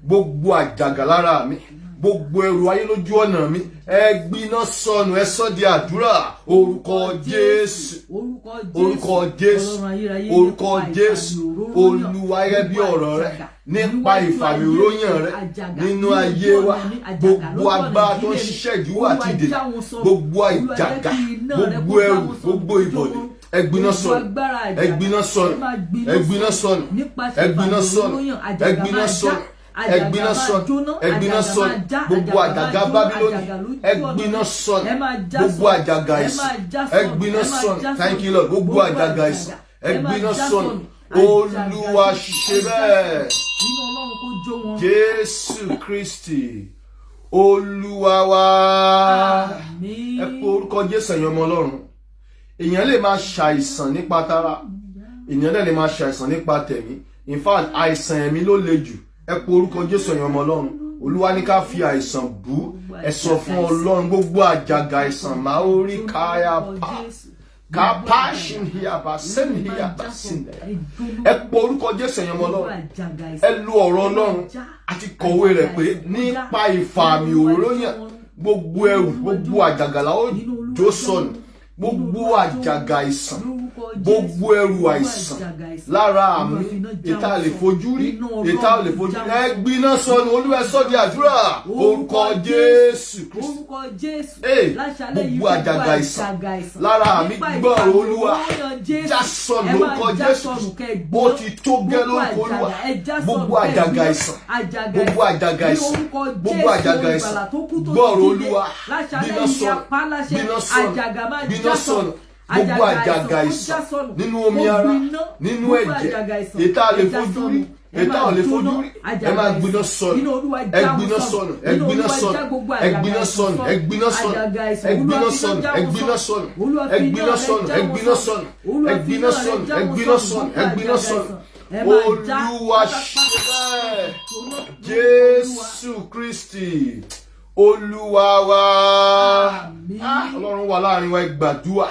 gbogbo àjàgà lára mi gbogbo ẹrù ayé lójú ọ̀nà mi ẹ gbiná sọnù ẹ sọ di àdúrà orúkọ Jésù orúkọ Jésù orúkọ Jésù Olúwa gẹ́gẹ́ bí ọ̀rọ̀ rẹ nípa ìfàmì òróyàn rẹ nínú ayé wa gbogbo agbára tó ń ṣiṣẹ́ ìdíwọ́ àti ìdènà gbogbo àjàgà gbogbo ẹrù gbogbo ìbọ̀dẹ̀ ẹgbiná sọnù ẹgbiná sọnù ẹgbiná sọnù ẹgbiná sọnù ẹgbiná sọnù ẹgbiná sọnù ẹgbiná sọnù gbogbo àjàgà Bábílónì ẹgbiná sọnù gbogbo àjàgà àìsàn ẹgbiná sọnù thank you Lord gbogbo àjàgà àìsàn ẹgbiná sọnù Olúwa ṣe bẹ́ẹ̀ Jésù Kristi Olúwa wa ẹ pé orúkọ Jésù ẹ̀yin ọmọ Ọlọ́run èèyàn lè máa ṣàìsàn nípa tara èèyàn lè máa ṣàìsàn nípa tẹ̀mí in fact àìsàn ẹ̀mí ló le jù ẹ pé orúkọ Jésù ẹ̀yin ọmọ Ọlọ́run Olúwa ní ká fi àìsàn bú ẹ sọ fún Ọlọ́run gbogbo àjàgà àìsàn máa ó rí káyà pa kapashin hiyaba sen hiyaba sinda ẹ pé orúkọ Jésù ẹ̀yin ọmọ Ọlọ́run ẹ lu ọ̀rọ̀ Ọlọ́run àti kọ̀wé rẹ̀ pé nípa ìfàmì òróró yàn gbogbo ẹrù gbogbo àjàgà la ó jó sọnù gbogbo àjàgà àìsàn gbogbo ẹrù àìsàn lára àmì ìta lè fojú rí ìta lè fojú rí ẹ gbiná sọnù Olúwa sọ di àdúrà orúkọ Jésù Kristi gbogbo àjàgà àìsàn lára àmì gbọ́rọ̀ Olúwa já sọnù orúkọ Jésù bó ti tó gẹ́ lórúkọ Olúwa gbogbo àjàgà àìsàn gbogbo àjàgà àìsàn gbogbo àjàgà àìsàn gbọ́rọ̀ Olúwa gbiná sọnù gbiná sọnù gbiná sọnù gbogbo àjàgà àìsàn nínú omi ara nínú ẹ̀jẹ̀ ètà lè fojú rí ètà ò lè fojú rí ẹ máa gbiná sọnù ẹ gbiná sọnù ẹ gbiná sọnù ẹ gbiná sọnù ẹ gbiná sọnù ẹ gbiná sọnù ẹ gbiná sọnù ẹ gbiná sọnù ẹ gbiná sọnù ẹ gbiná sọnù ẹ gbiná sọnù ẹ gbiná sọnù Olúwa ṣe bẹ́ẹ̀ Jésù Kristi Olúwa wa Ọlọ́run wà láàrin wa ẹ gbàdúrà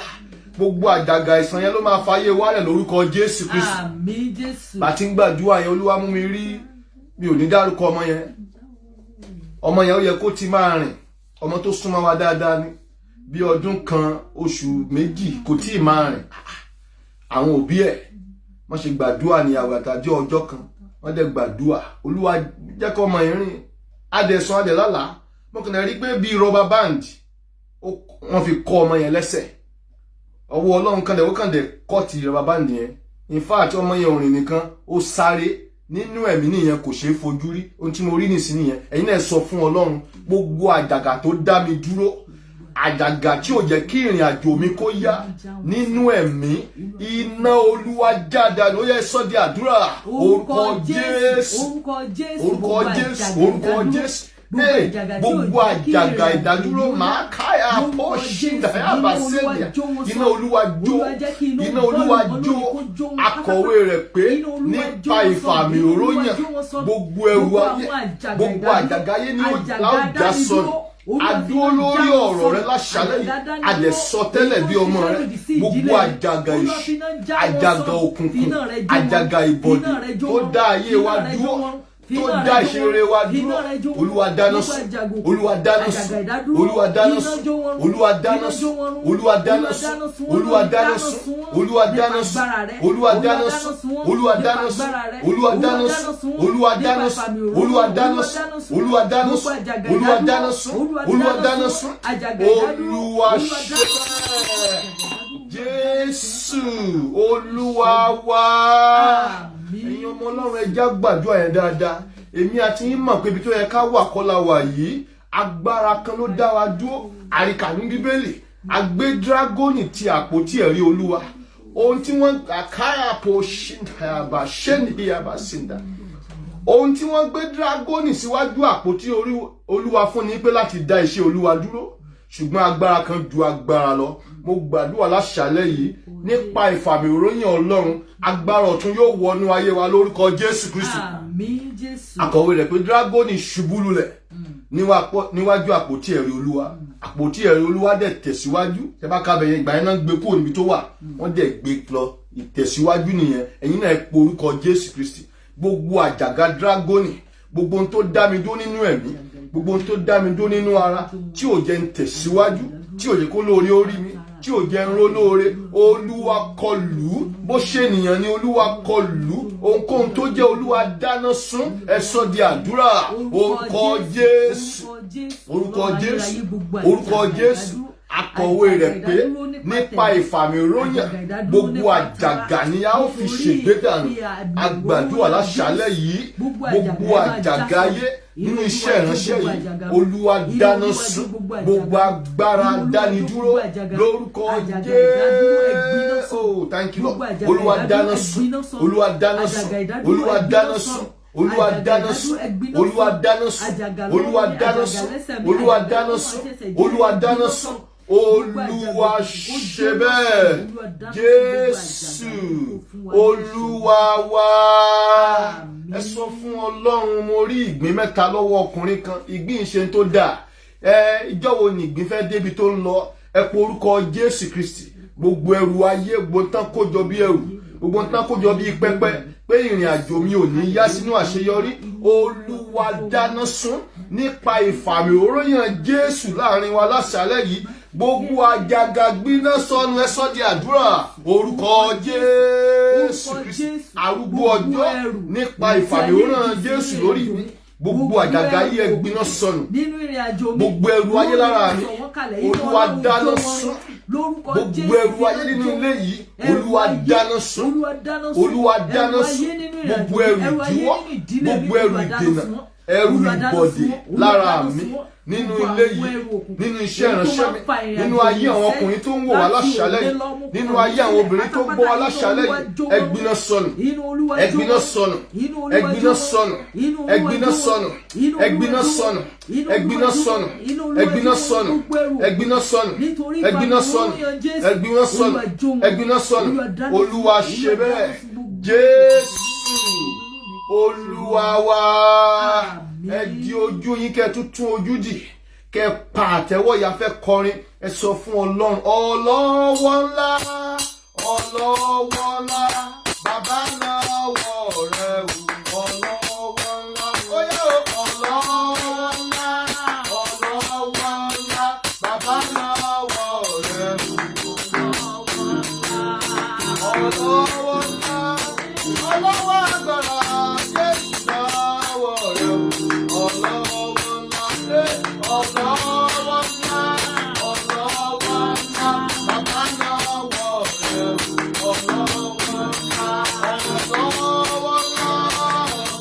gbogbo àjàgà àìsàn yẹn ló máa fàyè wálẹ̀ lórúkọ Jésù Kristi àmín Jésù bá ti ń gbàdúrà yẹn Olúwa mú mi rí mi ò ní dárúkọ ọmọ yẹn ó yẹ kó ti máa rìn ọmọ tó súnmọ́ wa dáadáa ní bí ọdún kan oṣù méjì kò tí ì máa rìn àwọn òbí ẹ̀ wọ́n ṣe gbàdúrà ní àwàtàjọ́ ọjọ́ kan wọ́n dẹ̀ gbàdúrà Olúwa jẹ́ kó ọmọ yẹn rìn adẹ̀sán adẹ̀lálà mo kàn rí pé bí rọba band wọ́n fi kọ́ ọmọ yẹn lẹ́sẹ̀ ọwọ́ Ọlọ́run kan dẹ̀ ó kàn dẹ̀ kọ́ ti rọba band yẹn in fact ọmọ yẹn ò rìn nìkan ó sáré nínú ẹ̀mí nìyẹn kò ṣeé fojú rí ohun tí mo rí nìsín nìyẹn ẹ̀yin náà sọ fún Ọlọ́run gbogbo àjàgà tó dá mi dúró àjàgà tí ò jẹ́ kí ìrìn àjò mi kó yá nínú ẹ̀mí iná Olúwa jáde ó yẹ sọ di àdúrà orúkọ Jésù orúkọ Jésù orúkọ Jésù gbogbo àjàgà ìdádúró máa káyà pọ̀ ṣíńdà yàbá sẹ́yà iná Olúwa jó iná Olúwa jó akọ̀wé rẹ̀ pé nípa ìfàmì òróyàn gbogbo ẹrù ayé gbogbo àjàgà ayé ni ó já sọnù adúró lórí ọ̀rọ̀ rẹ láṣálẹ́ yìí àdẹ̀sọ tẹ́lẹ̀ bí ọmọ rẹ gbogbo àjàgà èṣù àjàgà òkùnkùn àjàgà ìbọ̀dì tó dá ayé wa dúró tó dá ìṣeré wa dúró Olúwa dáná sun Olúwa dáná sun Olúwa dáná sun Olúwa dáná sun Olúwa dáná sun Olúwa dáná sun Olúwa dáná sun Olúwa dáná sun Olúwa dáná sun Olúwa dáná sun Olúwa dáná sun Olúwa dáná sun Olúwa dáná sun Olúwa dáná sun Olúwa dáná sun Olúwa ṣe Jésù Olúwa wa ẹ̀yin ọmọ Ọlọ́run ẹja gbàdúrà yẹn dáadáa èmi àti yín mọ̀ pé ibi tó yẹ ká wà kọ́lá wà yìí agbára kan ló dá wa dúró àríkà ní Bíbélì agbé dírágónì ti àpótí ẹ̀rí Olúwa ohun tí wọ́n àkáyàpọ̀ ṣìndàyàbà ṣẹ́nìyàbà ṣìndà ohun tí wọ́n gbé dírágónì síwájú àpótí Olúwa fún ni pé láti dá iṣẹ́ Olúwa dúró ṣùgbọ́n agbára kan ju agbára lọ mo gbàdúrà láṣálẹ́ yìí nípa ìfàmì òróyìn Ọlọ́run agbára ọ̀tun yóò wọnú ayé wa lórúkọ Jésù Kristi àmín Jésù akọ̀wé rẹ̀ pé dírágónì ṣubú lulẹ̀ níwájú àpótí ẹ̀rí Olúwa àpótí ẹ̀rí Olúwa dẹ̀ tẹ̀síwájú ẹ bá kábẹ̀ yẹn ìgbà yẹn náà gbé kúrò níbi tó wà wọ́n dẹ̀ gbé lọ ìtẹ̀síwájú nìyẹn ẹ̀yin náà pe orúkọ Jésù Kristi gbogbo àjàgà dírágónì gbogbo ohun tó dá mi dó nínú ẹ̀mí gbogbo ohun tó dá mi dó nínú ara tí ò jẹ́ ń tẹ̀síwájú tí ò jẹ́ kó lóore ó rí mi, tí ò jẹ́ ń ró lóore, Olúwa kọlù. Bó ṣe ènìyàn ni Olúwa kọlù. Ohunkóhun tó jẹ́ Olúwa dáná sun. Ẹ sọ di àdúrà. Orúkọ Jésù, orúkọ Jésù, orúkọ Jésù. Akọ̀wé rẹ̀ pé nípa ìfàmìróyàn gbogbo àjàgà ni a ó fi ṣègbédànù. Àgbàdúrà láṣálẹ́ yìí gbogbo àjàgà ayé nínú iṣẹ́ ìránṣẹ́ yìí Olúwa dáná sun. Gbogbo agbára dánidúró lórúkọ Jésù. Oh, thank you Lord. Olúwa dáná sun. Olúwa dáná sun. Olúwa dáná sun. Olúwa dáná sun. Olúwa dáná sun. Olúwa dáná sun. Olúwa dáná sun. Olúwa dáná sun. Olúwa ṣe bẹ́ẹ̀. Jésù Olúwa wa. Ẹ sọ fún Ọlọ́run, mo rí ìgbín mẹ́ta lọ́wọ́ ọkùnrin kan. Ìgbín ṣe tó dáa. Ìjọ́ wo ni ìgbín fẹ́ débi tó ń lọ? Ẹ po orúkọ Jésù Kristi. Gbogbo ẹrù ayé, gbogbo tán kójọ bí ẹrù, gbogbo tán kójọ bí pẹpẹ, pé ìrìn àjò mi ò ní yá sínú àṣeyọrí. Olúwa dáná sun nípa ìfàmìróyàn Jésù láàrin wa láṣálẹ́ yìí. Gbogbo àjàgà gbiná sọnù. Ẹ sọ di àdúrà. Orúkọ Jésù Kristi. Arúgbó ọjọ́ nípa ìfàmìróyàn Jésù lórí mi. Gbogbo àjàgà ayé ẹ gbiná sọnù. Gbogbo ẹrù ayé lára mi Olúwa dáná sun. Gbogbo ẹrù ayé nínú ilé yìí Olúwa dáná sun. Olúwa dáná sun. Gbogbo ẹrù ìdíwọ́, gbogbo ẹrù ìdènà, ẹrù ìbọ̀dè lára mi nínú ilé yìí, nínú iṣẹ́ ìránṣẹ́ mi, nínú ayé àwọn ọkùnrin tó ń wò wá láṣálẹ́ yìí, nínú ayé àwọn obìnrin tó ń gbọ́ wá láṣálẹ́ yìí. Ẹ gbiná sọnù. Ẹ gbiná sọnù. Ẹ gbiná sọnù. Ẹ gbiná sọnù. Ẹ gbiná sọnù. Ẹ gbiná sọnù. Ẹ gbiná sọnù. Ẹ gbiná sọnù. Ẹ gbiná sọnù. Ẹ gbiná sọnù. Ẹ gbiná sọnù. Olúwa ṣe bẹ́ẹ̀. Jésù Olúwa wa. Ẹ di ojú yín kẹ́ tún ojú dì, kẹ́ pa àtẹ́wọ́ yà fẹ́ kọrin. Ẹ sọ fún Ọlọ́run, ọlọ́wọ́ ńlá, ọlọ́wọ́ ńlá, bàbá náà wọ̀ rẹ̀ wò. Ọlọ́wọ́ ńlá, ó yẹ ọlọ́wọ́ ńlá, ọlọ́wọ́ ńlá, bàbá náà wọ̀ rẹ̀ wò. Ọlọ́wọ́ ńlá, ọlọ́wọ́ agbára Jésù náà wọ̀ rẹ̀ wò. Ọlọ́wọ́ ńlá, ọlọ́wọ́ ńlá, ọlọ́wọ́ ńlá, bàbá náà wọ̀ rẹ̀ wò. Ọlọ́wọ́ ńlá, ọlọ́wọ́ ńlá,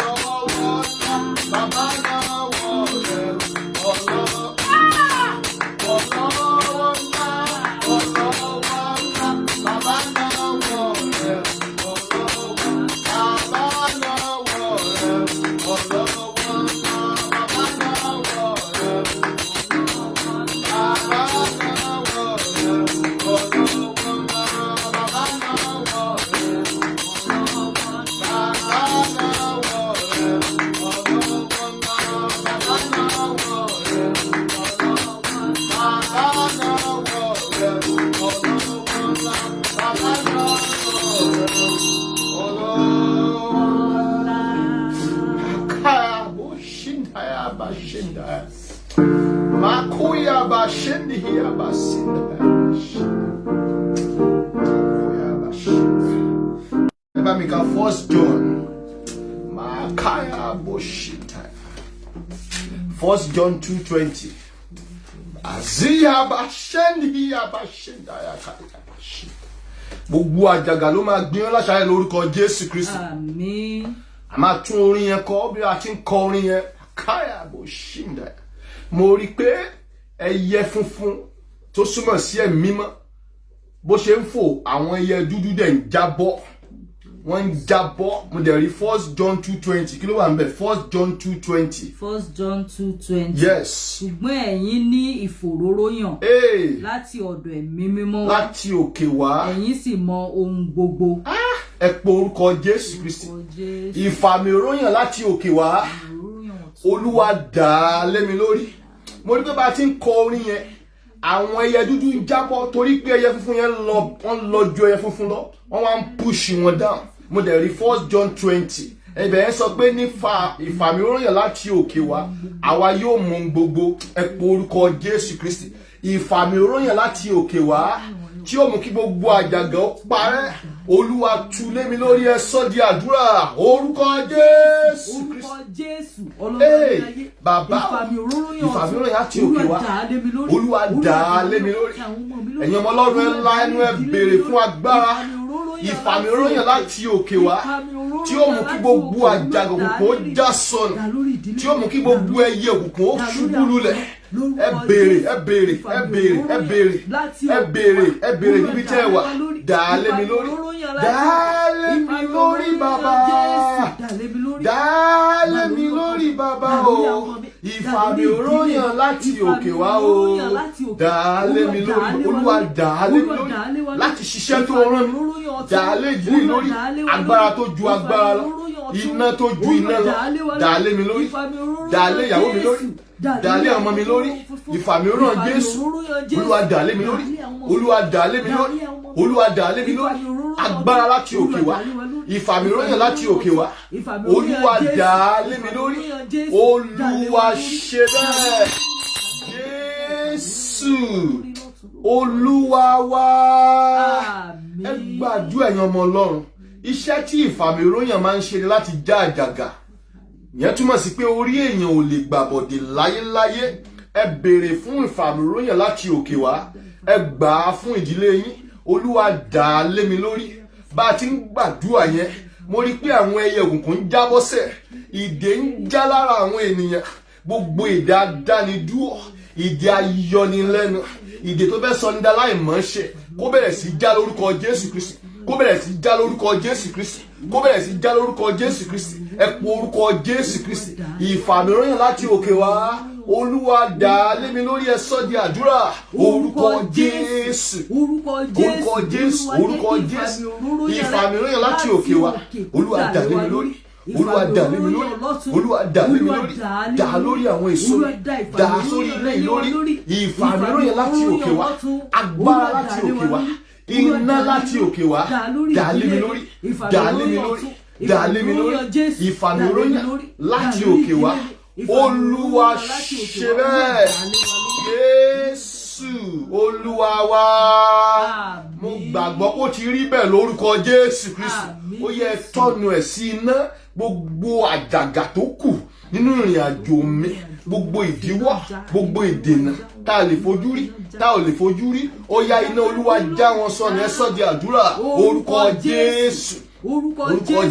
ọlọ́wọ́ ńlá, bàbá náà wọ̀ rẹ̀ wò. Ọlọ́wọ́ ńlá, ọlọ́wọ́ ńlá, bàbá náà wọ̀ rẹ̀ wò. Makuya bashindi hiya basinda. Eba mika 1 John. Makaya boshita. 1 John 2:20. Azia bashindi hiya bashinda ya kaya bashita. Gbogbo àjàgà ló máa gbìyàn láṣálẹ́ lórúkọ Jésù Kristi. Àmín. A máa tún orin yẹn kọ bí a ti ń kọ orin yẹn. Kaya boshinda. Mo rí pé ẹyẹ funfun tó súnmọ́ sí ẹ̀mí mímọ́ bó ṣe ń fò, àwọn ẹyẹ dúdú dẹ̀ ń jábọ́, wọ́n ń jábọ́. Mo dẹ̀ rí 1 John 2:20. Kí ló wà níbẹ̀? 1 John 2:20. 1 John 2:20. Yes. Ṣùgbọ́n ẹ̀yin ní ìfòróróyàn láti ọ̀dọ̀ ẹ̀mí mímọ́ wá. Láti òkè wá. Ẹ̀yin sì mọ ohun gbogbo. Ẹ pe orúkọ Jésù Kristi. Ìfàmìróyàn láti òkè wá. Olúwa dà á lé mi lórí. Mo rí pé bá ti ń kọ orin yẹn, àwọn ẹyẹ dúdú ń jábọ́ torí pé ẹyẹ funfun yẹn wọ́n lọ ju ẹyẹ funfun lọ, wọ́n wá ń push wọn down. Mo dẹ̀ rí 1 John 20. Ẹ̀bẹ̀ yẹn sọ pé ní ìfàmìróyàn láti òkè wá, àwa yóò mọ gbogbo. Ẹ pe orúkọ Jésù Kristi. ìfàmì òróyàn láti òkè wá tí ó mú kí gbogbo àjàgà ó parẹ́. Olúwa tú lé mi lórí, ẹ sọ di àdúrà. Orúkọ Jésù Kristi. Bàbá ìfàmì òróyàn láti òkè wá, Olúwa dà á lé mi lórí. Ẹ̀yin ọmọ Ọlọ́run ẹ la ẹnu ẹ béèrè fún agbára. Ìfàmì òróyàn láti òkè wá tí ó mú kí gbogbo àjàgà òkùnkùn ó já sọnù, tí ó mú kí gbogbo ẹyẹ òkùnkùn ó ṣubú lulẹ̀. Ẹ béèrè, ẹ béèrè, ẹ béèrè, ẹ béèrè, ẹ béèrè, ẹ béèrè níbi tẹ́ ẹ wà. Dà á lé mi lórí, dà á lé mi lórí bàbá, dà á lé mi lórí bàbá o. Ìfàmì òróyàn láti òkè wá o. Dà á lé mi lórí, Olúwa dà á lé mi lórí láti ṣiṣẹ́ tó rán mi. Dà á lé mi lórí agbára tó ju agbára lọ, iná tó ju iná lọ. Dà á lé mi lórí, dà á lé ìyàwó mi lórí, dà á lé ọmọ mi lórí. Ìfàmì òróyàn Jésù, Olúwa dà á lé mi lórí, Olúwa dà á lé mi lórí, Olúwa dà á lé mi lórí. Agbára láti òkè wá, ìfàmì òróyàn láti òkè wá, Olúwa dà á lé mi lórí. Olúwa ṣe bẹ́ẹ̀. Jésù Olúwa wá. Ẹ gbàdúrà ẹ̀yin ọmọ Ọlọ́run. Iṣẹ́ tí ìfàmì òróyàn máa ń ṣe ni láti já àjàgà. Ìyẹn túmọ̀ sí pé orí èèyàn ò lè gbàbọ̀dè láyéláyé. Ẹ béèrè fún ìfàmì òróyàn láti òkè wá. Ẹ gbà á fún ìdílé yín. Olúwa dà á lé mi lórí. Bá a ti ń gbàdúrà yẹn, mo rí pé àwọn ẹyẹ òkùnkùn ń jábọ́sẹ̀. Ìdè ń já lára àwọn ènìyàn. Gbogbo ìdè adánidúró, ìdè ayọnilẹ́nu, ìdè tó fẹ́ sọ ní daláìmọ̀ọ́ṣe, kó bẹ̀rẹ̀ sí já lórúkọ Jésù Kristi. Kó bẹ̀rẹ̀ sí já lórúkọ Jésù Kristi. Kó bẹ̀rẹ̀ sí já lórúkọ Jésù Kristi. Ẹ po orúkọ Jésù Kristi. Ìfàmì òróyàn láti òkè wá. Olúwa dà á lé mi lórí, ẹ sọ di àdúrà. Orúkọ Jésù, orúkọ Jésù, orúkọ Jésù. Ìfàmì òróyàn láti òkè wá. Olúwa dà lé mi lórí, Olúwa dà lé mi lórí, Olúwa dà lé mi lórí. Dà lórí àwọn èso mi, dà sórí ilé yìí lórí. Ìfàmì òróyàn láti òkè wá, agbára láti òkè wá, iná láti òkè wá. Dà lé mi lórí, dà lé mi lórí, dà lé mi lórí. Ìfàmì òróyàn láti òkè wá. Olúwa ṣe bẹ́ẹ̀. Jésù Olúwa wá. Mo gbàgbọ́ kó ti rí bẹ́ẹ̀ lórúkọ Jésù Kristi. Ó yẹ tọ́nu ẹ̀ sí iná. Gbogbo àjàgà tó kù nínú ìrìn àjò mi, gbogbo ìdíwọ́, gbogbo ìdènà tá a lè fojú rí, tá a ò lè fojú rí, ó yá iná Olúwa já wọn sọnù. Ẹ sọ di àdúrà. Orúkọ Jésù, orúkọ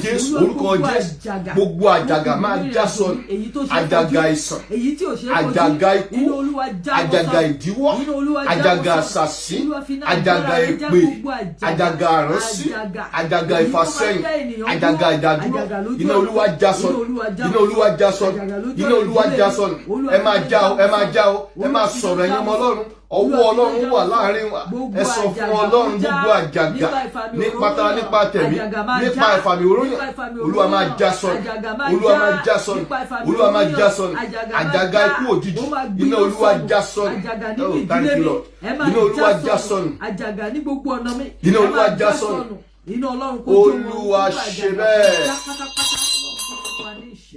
Jésù, orúkọ Jésù. Gbogbo àjàgà máa já sọnù. Àjàgà àìsàn, àjàgà ikú, àjàgà ìdíwọ́, àjàgà àṣàsí, àjàgà èpè, àjàgà àránsí, àjàgà ìfàsẹ́yìn, àjàgà ìdádúró. Iná Olúwa já sọnù, iná Olúwa já sọnù, iná Olúwa já sọnù. Ẹ máa já o, ẹ máa já o, ẹ máa sọ̀rọ̀ ẹ̀yin ọmọ Ọlọ́run. Ọwọ́ Ọlọ́run wà láàrin wa. Ẹ sọ fún Ọlọ́run gbogbo àjàgà nípa tara, nípa tẹ̀mí, nípa ìfàmì òróyàn. Olúwa máa já sọnù, Olúwa máa já sọnù, Olúwa máa já sọnù. Àjàgà ikú òjijì, iná Olúwa já sọnù. Oh, thank you Lord. Iná Olúwa já sọnù, iná Olúwa já sọnù. Olúwa ṣe bẹ́ẹ̀.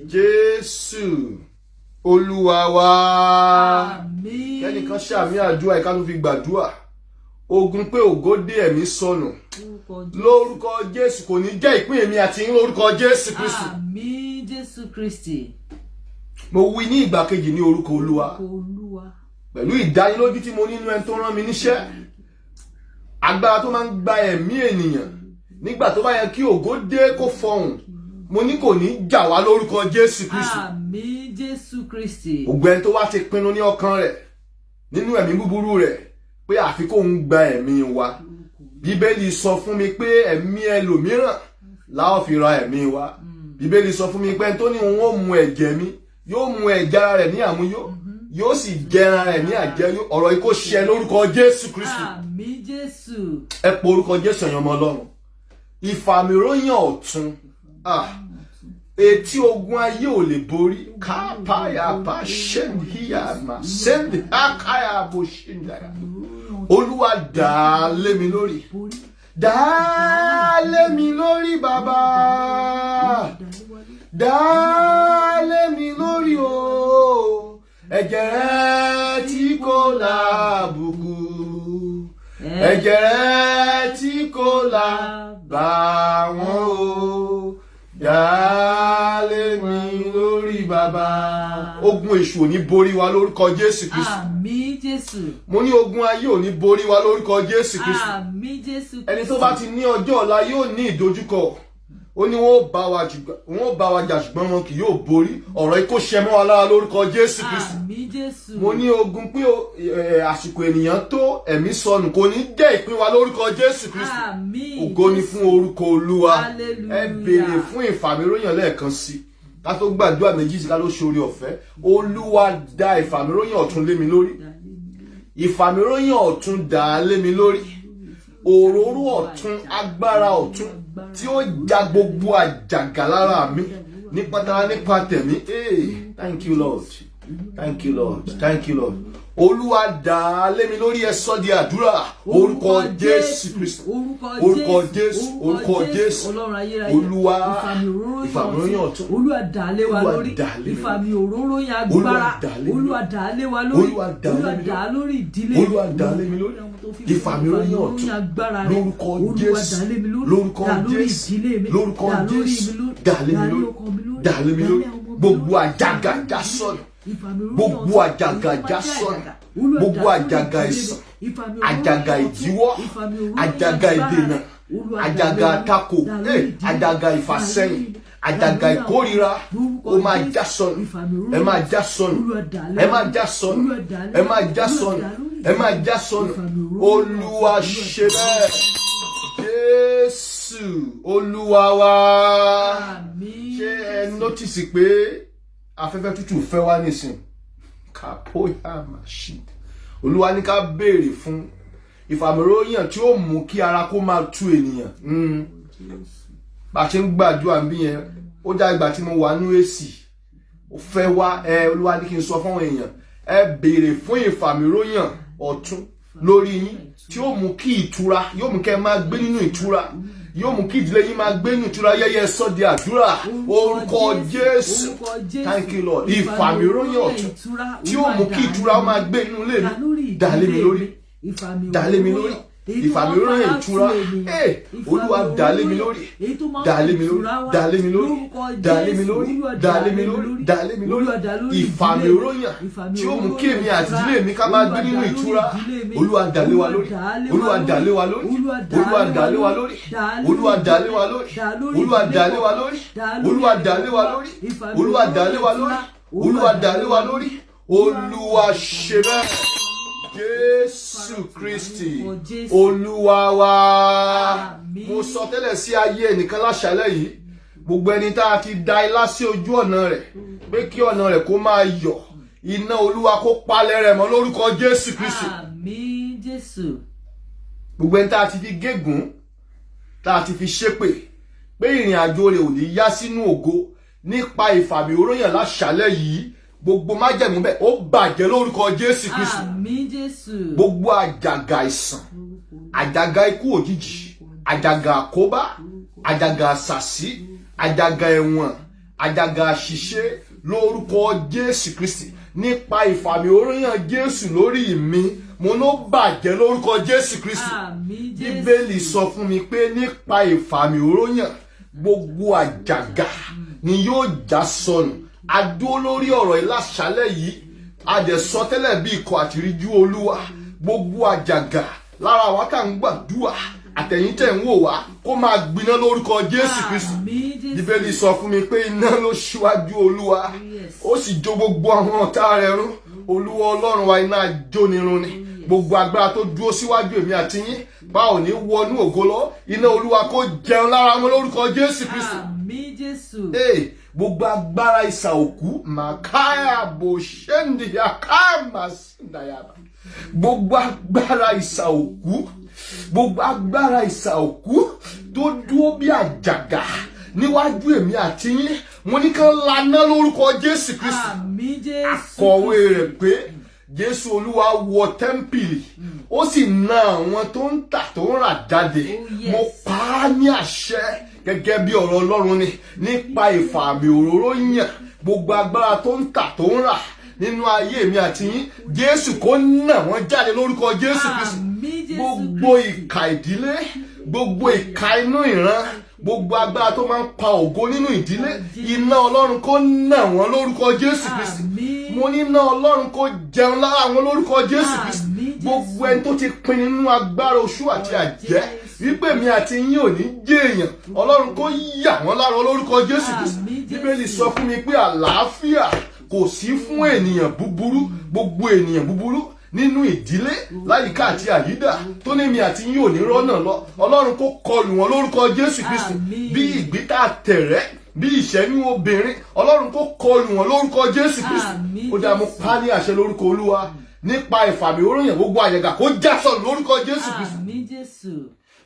Jésù Olúwa wá. Kẹ́nìkan ṣàmì àdúrà ìka tó fi gbàdúrà. Ogun pé ògo dé ẹ̀mí sọnù. Lórúkọ Jésù kò ní jẹ́ ìpín èmi àti yín lórúkọ Jésù Kristi. Àmín Jésù Kristi. Mo wí ní ìgbà kejì ní orúkọ Olúwa. Pẹ̀lú ìdánilójú tí mo ní nínú ẹni tó rán mi níṣẹ́. Agbára tó máa ń gba ẹ̀mí ènìyàn nígbà tó bá yẹ kí ògo dé kó fọhùn. Mo ní kò ní jà wá lórúkọ Jésù Kristi. Àmín Jésù Kristi. Ògbẹ́ni tó wá ti pinnu ní ọkàn rẹ̀ nínú ẹ̀mí búburú rẹ̀ pé àfi kó ń gba ẹ̀mí wa. Bíbélì sọ fún mi pé ẹ̀mí ẹlòmíràn la ó fi ra ẹ̀mí wa. Bíbélì sọ fún mi pé tó ní òun ó mu ẹ̀jẹ̀ mi, yóò mu ẹ̀jẹ̀ ara rẹ̀ ní àmúyó, yóò sì jẹ ara rẹ̀ ní àjẹyó. Ọ̀rọ̀ yìí kó ṣẹ lórúkọ Jésù Kristi. Àmín Jésù. Ẹ po orúkọ Jésù ẹ̀yin ọmọ Ọlọ́run. Ìfàmì òróyàn ọ̀tun. Etí ogun ayé ò lè borí. Kápáyà bá ṣẹ́ndíyà mà ṣẹ́ndí ákáyà bó ṣẹ́ndíyà. Olúwa dà á lé mi lórí. Dà á lé mi lórí bàbá. Dà á lé mi lórí o. Ẹ̀jẹ̀ rẹ̀ tí kò láàbùkù. ẹ̀jẹ̀ rẹ̀ tí kò lábà wọ́n o, dà lé mi lórí bàbá. Ogun èṣù ò ní borí wa lórúkọ Jésù Kristi. Àmín Jésù. Mo ní ogun ayé ò ní borí wa lórúkọ Jésù Kristi. Àmín Jésù. Ẹni tó bá ti ní ọjọ́ ọ̀la yóò ní ìdojúkọ. Ó ní wọ́n ó bá wa jà ṣùgbọ́n wọn kì yóò borí. Ọ̀rọ̀ yìí kó ṣẹ mọ́ wa lára lórúkọ Jésù Kristi. Àmín Jésù. Mo ní ogun pé àsìkò ènìyàn tó ẹ̀mí sọnù kò ní jẹ́ ìpín wa lórúkọ Jésù Kristi. Àmín. Ògo ni fún orúkọ Olúwa. Hallelujah. Ẹ béèrè fún ìfàmìróyàn lẹ́ẹ̀kan sí. Ká tó gbàdúrà méjì sí ká ló ṣoore ọ̀fẹ́. Olúwa dá ìfàmìróyàn ọ̀tun lé mi lórí. Ìfàmìróyàn ọ̀tun dà á lé mi lórí. Òróró ọ̀tun, agbára ọ̀tun tí ó ja gbogbo àjàgà lára mi ní pátá nípa tẹ̀mí. Thank you Lord. Thank you Lord. Thank you Lord. Olúwa dà á lé mi lórí, ẹ sọ di àdúrà. Orúkọ Jésù Kristi. Orúkọ Jésù. Orúkọ Jésù. Olúwa ìfàmìróyàn ọ̀tun. Olúwa dà á lé wa lórí. Ìfàmì òróró yẹn agbára. Olúwa dà á lé wa lórí. Olúwa dà á lórí ìdílé. Olúwa dà á lé mi lórí. Ìfàmìróyàn ọ̀tun. Lórúkọ Jésù. Lórúkọ Jésù. Lórúkọ Jésù. Dà á lé mi lórí. Dà á lé mi lórí. Gbogbo àjàgà já sọnù. Gbogbo àjàgà já sọnù. Gbogbo àjàgà ìsàn. Àjàgà ìdíwọ́. Àjàgà ìdènà. Àjàgà àtakò. Àjàgà ìfàsẹ́yìn. Àjàgà ìkórira. Ó máa já sọnù. Ẹ máa já sọnù. Ẹ máa já sọnù. Ẹ máa já sọnù. Ẹ máa já sọnù. Olúwa ṣe bẹ́ẹ̀. Jésù Olúwa wa. Ṣé ẹ nọ́tìsì pé afẹ́fẹ́ tútù fẹ́ wá nísìn? Kàpóyà machine. Olúwa ní ká béèrè fún ìfàmìróyàn tí ó mú kí ara kó máa tú ènìyàn. Bá ṣe ń gbàdúrà bí yẹn, ó já ìgbà tí mo wà nú èsì. Ó fẹ́ wá Olúwa ní kí n sọ fún èèyàn, ẹ béèrè fún ìfàmìróyàn ọ̀tun lórí yín tí ó mú kí ìtura, yóò mú kẹ́ máa gbé nínú ìtura, yóò mú kí ìdílé yín máa gbé nínú ìtura. Yẹ́yẹ́ sọ di àdúrà. Orúkọ Jésù. Thank you Lord. Ìfàmìróyàn ọ̀tun tí ó mú kí ìtura máa gbé nínú ilé mi. Dà lé mi lórí. Dà lé mi lórí. Ìfàmìróyàn ìtura. Olúwa dà lé mi lórí. Dà lé mi lórí. Dà lé mi lórí. Dà lé mi lórí. Dà lé mi lórí. Dà lé mi lórí. Ìfàmìróyàn tí ó mú kí èmi àti ìdílé mi ká máa gbé nínú ìtura. Olúwa dà lé wa lórí. Olúwa dà lé wa lórí. Olúwa dà lé wa lórí. Olúwa dà lé wa lórí. Olúwa dà lé wa lórí. Olúwa dà lé wa lórí. Olúwa dà lé wa lórí. Olúwa dà lé wa lórí. Olúwa ṣe bẹ́ẹ̀. Jésù Kristi Olúwa wa. Mo sọ tẹ́lẹ̀ sí ayé ẹnìkan láṣálẹ́ yìí. Gbogbo ẹni tá a ti da ilá sí ojú ọ̀nà rẹ̀ pé kí ọ̀nà rẹ̀ kó máa yọ̀, iná Olúwa kó palẹ̀ rẹ̀ mọ́ lórúkọ Jésù Kristi. Àmín Jésù. Gbogbo ẹni tá a ti fi gégùn, tá a ti fi ṣépè pé ìrìn àjò rẹ̀ ò ní yá sínú ògo nípa ìfàmìróyàn láṣálẹ́ yìí, gbogbo májẹ̀mú bẹ́ẹ̀ ó bàjẹ́ lórúkọ Jésù Kristi. Àmín Jésù. Gbogbo àjàgà ìsàn, àjàgà ikú òjijì, àjàgà àkóbá, àjàgà àṣàsí, àjàgà ẹ̀wọ̀n, àjàgà àṣìṣe lórúkọ Jésù Kristi nípa ìfàmìróyàn Jésù lórí mi, mo ló bàjẹ́ lórúkọ Jésù Kristi. Àmín Jésù. Bíbélì sọ fún mi pé nípa ìfàmìróyàn gbogbo àjàgà ni yóò já sọnù. Adó lórí ọ̀rọ̀ ìláṣálẹ̀ yìí, a dẹ̀ sọ tẹ́lẹ̀ bí ikọ̀ àtìríjú Olúwa, gbogbo àjàgà lára wa tá ń gbàdúrà àtẹ̀yìn tẹ̀ ń wò wá kó máa gbiná lórúkọ Jésù Kristi. Bíbélì sọ fún mi pé iná ló ṣíwájú Olúwa, ó sì jó gbogbo àwọn ọ̀tá rẹ̀ run. Olúwa Ọlọ́run wa, iná jónirun ni. Gbogbo agbára tó dúró síwájú èmi àti yín bá ò ní wọnú ògo lọ, iná Olúwa kó jẹun lára wọn lórúkọ Jésù Kristi. Àmín Jésù. Gbogbo agbára ìsà òkú màkàyà bò ṣẹ́ndì àkàmà síndàyàbà. Gbogbo agbára ìsà òkú, gbogbo agbára ìsà òkú tó dúró bí àjàgà níwájú èmi àti yín, mo ní kán laná lórúkọ Jésù Kristi. Àmín Jésù. Akọ̀wé rẹ̀ pé Jésù Olúwa wọ tẹ́ḿpìlì, ó sì na àwọn tó ń tà tó ń rà jáde. Mo pa á ní àṣẹ gẹ́gẹ́ bí ọ̀rọ̀ Ọlọ́run ni nípa ìfàmì òróró yàn. Gbogbo agbára tó ń tà tó ń rà nínú ayé mi àti yín, Jésù kó nà wọ́n jáde lórúkọ Jésù Kristi. gbogbo ìkà ìdílé, gbogbo ìkà inú ìran, gbogbo agbára tó máa ń pa ògo nínú ìdílé, iná Ọlọ́run kó nà wọ́n lórúkọ Jésù Kristi. Mo ní iná Ọlọ́run kó jẹun lára àwọn lórúkọ Jésù Kristi. Gbogbo ẹni tó ti pin nínú agbára oṣù àti àjẹ́ wípé mi àti yín ò ní jẹ́ èèyàn, Ọlọ́run kó yà wọ́n lára lórúkọ Jésù Kristi. Bíbélì sọ fún mi pé àlàáfíà kò sí fún ènìyàn búburú, gbogbo ènìyàn búburú nínú ìdílé láyìíká àti àyídà tó ní mi àti yín ò ní rọ́nà lọ, Ọlọ́run kó kọlù wọn lórúkọ Jésù Kristi. Bí ìgbítà tẹ̀rẹ́, bí ìṣẹ́yún obìnrin, Ọlọ́run kó kọlù wọn lórúkọ Jésù Kristi. Ó dá mo pa ní àṣẹ lórúkọ Olúwa, nípa ìfàmì òróyàn gbogbo àyẹ̀gà kó já sọnù lórúkọ Jésù Kristi.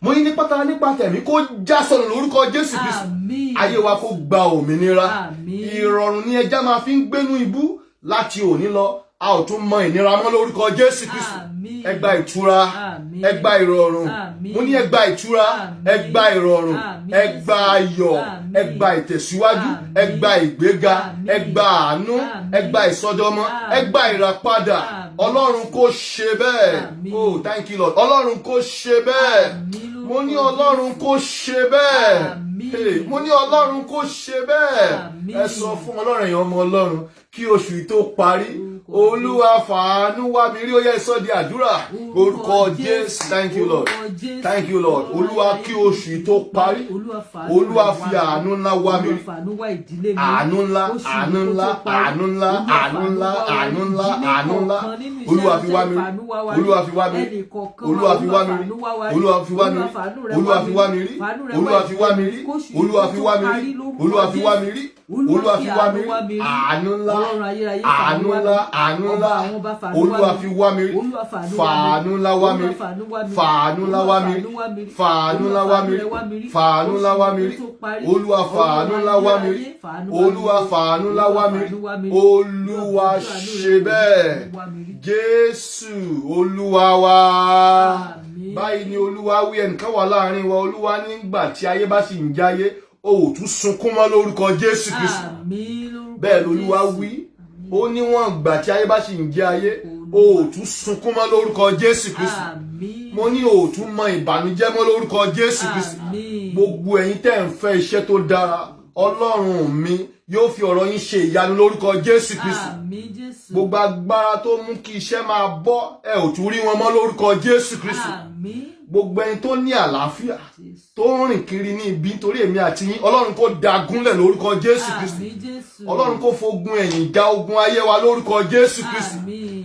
Mo ní nípa tẹ̀mí kó já sọnù lórúkọ Jésù Kristi. Ayé wa kó gba òmìnira. Ìrọ̀rùn ni ẹja máa fi ń gbénú ibú. Láti òní lọ a ò tún mọ ìnira mọ́ lórúkọ Jésù Kristi. Ẹ gba ìtura, ẹ gba ìrọ̀rùn. Mo ní ẹ gba ìtura, ẹ gba ìrọ̀rùn, ẹ gba ayọ̀, ẹ gba ìtẹ̀síwájú, ẹ gba ìgbéga, ẹ gba àánú, ẹ gba ìsọdọmọ, ẹ gba ìràpadà. Ọlọ́run kó ṣe bẹ́ẹ̀. Oh, thank you Lord. Ọlọ́run kó ṣe bẹ́ẹ̀. Mo ní Ọlọ́run kó ṣe bẹ́ẹ̀. Mo ní Ọlọ́run kó ṣe bẹ́ẹ̀. Ẹ sọ fún Ọlọ́run, èèyàn ọmọ Ọlọ́run, kí oṣù yìí tó parí, Olúwa fàánú wá mi rí. Ó yẹ sọ di àdúrà orúkọ Jésù. Thank you Lord. Thank you Lord. Olúwa kí oṣù yìí tó parí, Olúwa fi àánú ńlá wá mi rí. Àánú ńlá, àánú ńlá, àánú ńlá, àánú ńlá, àánú ńlá, àánú ńlá. Olúwa fi wá mi rí. Olúwa fi wá mi rí. Olúwa fi wá mi rí. Olúwa fi wá mi rí. Olúwa fi wá mi rí. Olúwa fi wá mi rí. Olúwa fi wá mi rí. Olúwa fi wá mi rí. Olúwa fi wá mi rí. Àánú ńlá, àánú ńlá, àánú ńlá. Olúwa fi wá mi rí. Fàánú ńlá wá mi rí. Fàánú ńlá wá mi rí. Fàánú ńlá wá mi rí. Fàánú ńlá wá mi rí. Olúwa fàánú ńlá wá mi rí. Olúwa fàánú ńlá wá mi rí. Olúwa ṣe bẹ́ẹ̀. Jésù Olúwa wa. Báyìí ni Olúwa wí. Ẹnìkan wà láàrin wa, Olúwa nígbà tí ayé bá sì ń jáyé, o ò tún sunkún mọ́ lórúkọ Jésù Kristi. Bẹ́ẹ̀ l'Olúwa wí. Ó níwọ̀n ìgbà tí ayé bá sì ń jẹ́ ayé, o ò tún sunkún mọ́ lórúkọ Jésù Kristi. Mo ní o ò tún mọ ìbànújẹ́ mọ́ lórúkọ Jésù Kristi. Gbogbo ẹ̀yin tẹ́ ń fẹ́ iṣẹ́ tó dára, Ọlọ́run mi yóò fi ọ̀rọ̀ yín ṣe ìyanu lórúkọ Jésù Kristi. Gbogbo agbára tó mú kí iṣẹ́ máa bọ́, ẹ ò tún rí wọn mọ́ lórúkọ Jésù Kristi. Gbogbo ẹni tó ní àlàáfíà tó ń rìn kiri ní ibi nítorí èmi àti yín, Ọlọ́run kó da gúnlẹ̀ lórúkọ Jésù Kristi. Ọlọ́run kó fogun ẹ̀yìn já ogun ayé wa lórúkọ Jésù Kristi.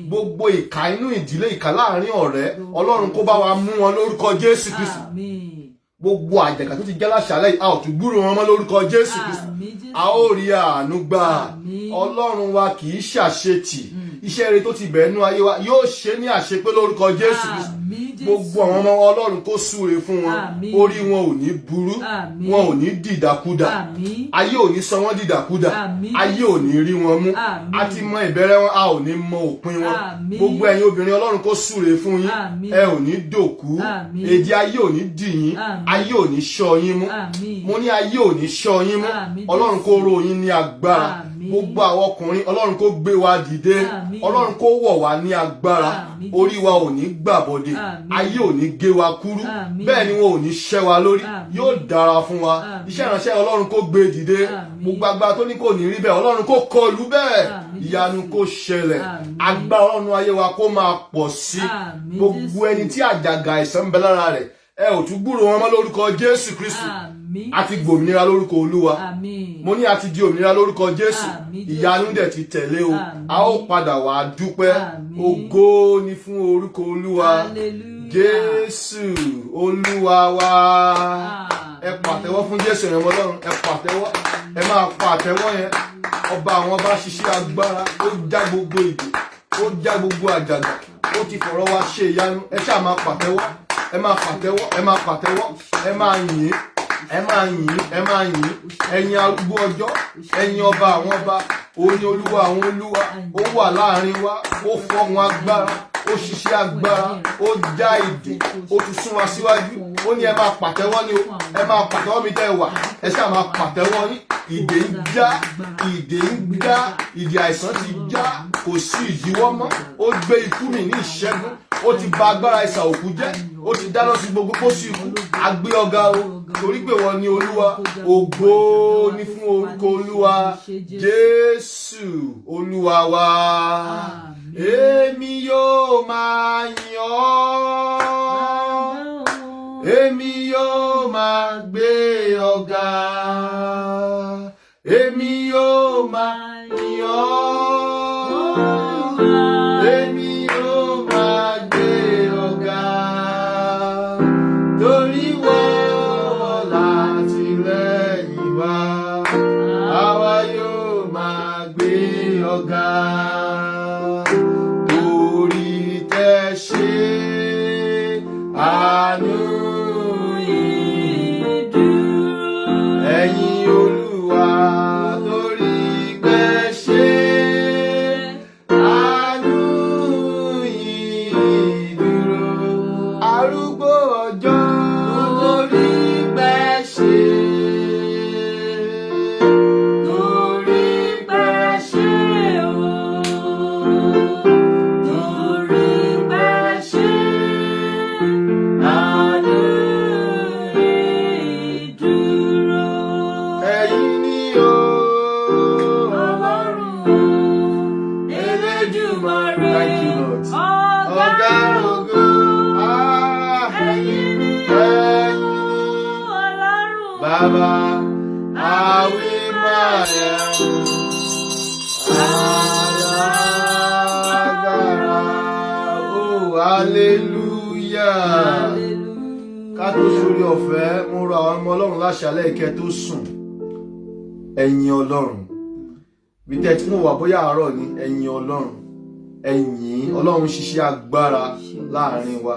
Gbogbo ìkà inú ìdílé, ìkà láàrin ọ̀rẹ́, Ọlọ́run kó bá wa mú wọn lórúkọ Jésù Kristi. Gbogbo àjàgà tó ti jẹ́ láṣàlẹ̀ yìí, a ò tún gbúrò wọn mọ́ lórúkọ Jésù Kristi. A ó rí àánú gbà. Ọlọ́run wa kì í ṣàṣetì. Iṣẹ́ rere tó ti bẹ̀rẹ̀ nínú ayé wa yóò ṣe ní àṣepé lórúkọ Jésù Kristi. Gbogbo àwọn ọmọ Ọlọ́run kó súre fún wọn. Orí wọn ò ní burú, wọn ò ní dìdàkudà. Ayé ò ní sọ wọ́n dìdàkudà. Ayé ò ní rí wọn mú. A ti mọ ìbẹ̀rẹ̀ wọn, a ò ní mọ òpin wọn. Gbogbo ẹ̀yin obìnrin Ọlọ́run kó súre fún yín. Ẹ ò ní dòkú. Èdè ayé ò ní dì yín. Ayé ò ní ṣọ́ yín mú. Mo ní ayé ò ní ṣọ́ yín mú. Ọlọ́run kó ró yín ní agbára. Gbogbo àwọn ọkùnrin Ọlọ́run kó gbé wa dìde. Ọlọ́run kó wọ̀ wá ní agbára. Orí wa ò ní gbàbọ̀dé. Ayé ò ní gé wa kúrú. Bẹ́ẹ̀ ni wọn ò ní ṣẹ́ wa lórí. Yóò dára fún wa. Iṣẹ́ ìránṣẹ́ Ọlọ́run kó gbé dìde. Gbogbo agbára tó ní kò ní rí bẹ́ẹ̀, Ọlọ́run kó kọlù bẹ́ẹ̀. Ìyanu kó ṣẹlẹ̀. Agbára Ọlọ́run ayé wa kó máa pọ̀ sí. Gbogbo ẹni tí àjàgà àìsàn ń bẹ lára rẹ̀, ẹ ò tún gbúrò wọn mọ́ lórúkọ Jésù Kristi. A ti gbòmìnira lórúkọ Olúwa. Mo ní a ti di òmìnira lórúkọ Jésù. Ìyanu dẹ̀ ti tẹ̀lé o. A ó padà wá dúpẹ́. Ògo ni fún orúkọ Olúwa. Jésù Olúwa wa. Ẹ pàtẹ́wọ́ fún Jésù ẹ̀yàn Ọlọ́run. Ẹ pàtẹ́wọ́. Ẹ máa pàtẹ́wọ́ yẹn. Ọba àwọn ọba ṣiṣẹ́ agbára. Ó já gbogbo ìdè. Ó já gbogbo àjàgà. Ó ti fọ̀rọ̀ wa ṣe ìyanu. Ẹ ṣáà máa pàtẹ́wọ́. Ẹ máa pàtẹ́wọ́. Ẹ máa pàtẹ́wọ́. Ẹ máa yìn. Ẹ máa yìn. Ẹ máa yìn. Ẹ̀yin arúgbó ọjọ́. Ẹ̀yin ọba àwọn ọba. Òun ni Olúwa àwọn olúwa. Ó wà láàrin wa. Ó fọ̀hùn agbára. Ó ṣiṣẹ́ agbára. Ó já ìdè. Ó tún sún wa síwájú. Ó ní ẹ máa pàtẹ́wọ́ ni o. Ẹ máa pàtẹ́wọ́ mi tẹ́ wà. Ẹ ṣáà máa pàtẹ́wọ́ yín. Ìdè ń já. Ìdè ń já. Ìdè àìsàn ti já. Kò sí ìdíwọ́ mọ́. Ó gbé ikú mi ní ìṣẹ́gun. ó ti bà agbára ìsà òkú jẹ́, ó ti dáná sí gbogbo pósí ikú. A gbé ọ̀gá o, torí pé wọ́n ní Olúwa, ògo ni fún orúkọ Olúwa. Jésù Olúwa wa. Èmi yóò máa yìn ọ́, èmi yóò máa gbé ọ̀gá, èmi yóò máa yìn ọ́, èmi yóò máa gbé ọ̀gá, torí wọ́n látìlẹ́yìn wa, àwa yóò máa gbé ọ̀gá. Torí tẹ́ ṣe àánú yìí dúró, ẹ̀yin Olúwa, torí pẹ́ ṣe àánú yìí dúró. Arúgbó ọjọ́, torí pẹ́ ṣe, torí pẹ́ ṣe o, torí pẹ́ ṣe àánú yìí dúró. Ẹ̀yin ni o, Ọlọ́run Elédùmarè, thank you Lord, ọ̀gá ògo. Ẹ̀yin ni o, Ọlọ́run Bàbá àwí máa yẹ alágbára. Oh, hallelujah. Ká tó sórí ọ̀fẹ́, mo rọ àwọn ọmọ Ọlọ́run láṣálẹ́ ìkẹ́ tó sùn. Ẹ̀yin Ọlọ́run. Bí tẹ́ tí mo wà bóyá àárọ̀ ni, ẹ̀yin Ọlọ́run. Ẹ̀yin Ọlọ́run ṣiṣẹ́ agbára láàrin wa.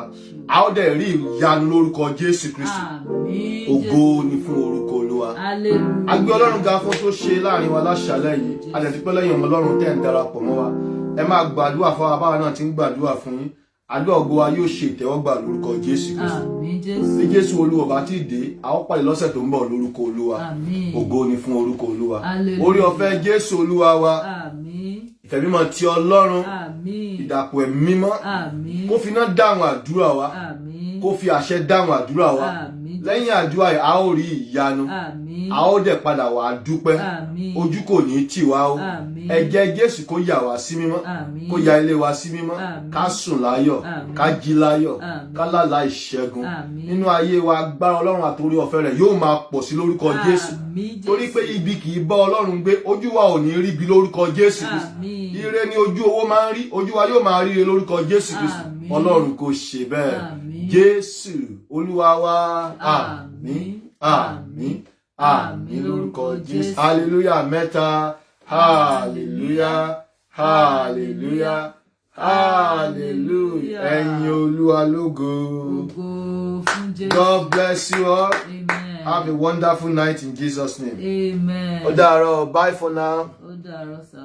A ó dẹ̀ rí ìyanu lórúkọ Jésù Kristi. Ògo ni fún orúkọ Olúwa. A gbé Ọlọ́run ga fún tó ṣe láàrin wa láṣálẹ́ yìí. A lè ti pẹ́ lẹ́yìn ọmọ Ọlọ́run tẹ́ ń darapọ̀ mọ́ wa. Ẹ máa gbàdúrà fún wa, báwa náà ti ń gbàdúrà fún yín. Àdúrà ògo wa yóò ṣe ìtẹ́wọ́gbà lórúkọ Jésù Kristi. Bí Jésù Olúwa bá ti dé, a ó pàdé lọ́sẹ̀ tó ń bọ̀ lórúkọ Olúwa. Ògo ni fún orúkọ Olúwa. Orí ọ̀fẹ́ Jésù Olúwa wa. Ìfẹ́ mímọ́ ti Ọlọ́run. Ìdàpọ̀ ẹ̀mí mímọ́. Kó fi iná dáhùn àdúrà wa. Kó fi àṣẹ dáhùn àdúrà wa. Lẹ́yìn àdúrà yìí, a ó rí ìyanu. A ó dẹ̀ padà wá dúpẹ́. Ojú kò ní tì wá o. Ẹ̀jẹ̀ Jésù kó yà wá sí mímọ́. Kó ya ilé wa sí mímọ́. Ká sùn láyọ̀. Ká jí láyọ̀. Ká lálà ìṣẹ́gun. Nínú ayé wa, agbára Ọlọ́run àtòrí ọ̀fẹ́ rẹ̀ yóò máa pọ̀ sí lórúkọ Jésù. Torí pé ibi kì í bá Ọlọ́run gbé, ojú wa ò ní rí ibi lórúkọ Jésù Kristi. Ire ni ojú owó máa ń rí, ojú wa yóò máa rí ire lórúkọ Jésù Kristi. Ọlọ́run kò ṣe bẹ́ẹ̀. Jésù Olúwa wa. Àmín, àmín, àmín lórúkọ Jésù. Hallelujah mẹ́ta. Hallelujah, hallelujah, hallelujah. Ẹ̀yin Olúwa lógo. God bless you all. Amen. Have a wonderful night in Jesus' name. Amen. Ó dàárọ̀. Bye for now. Ó dàárọ̀ sà.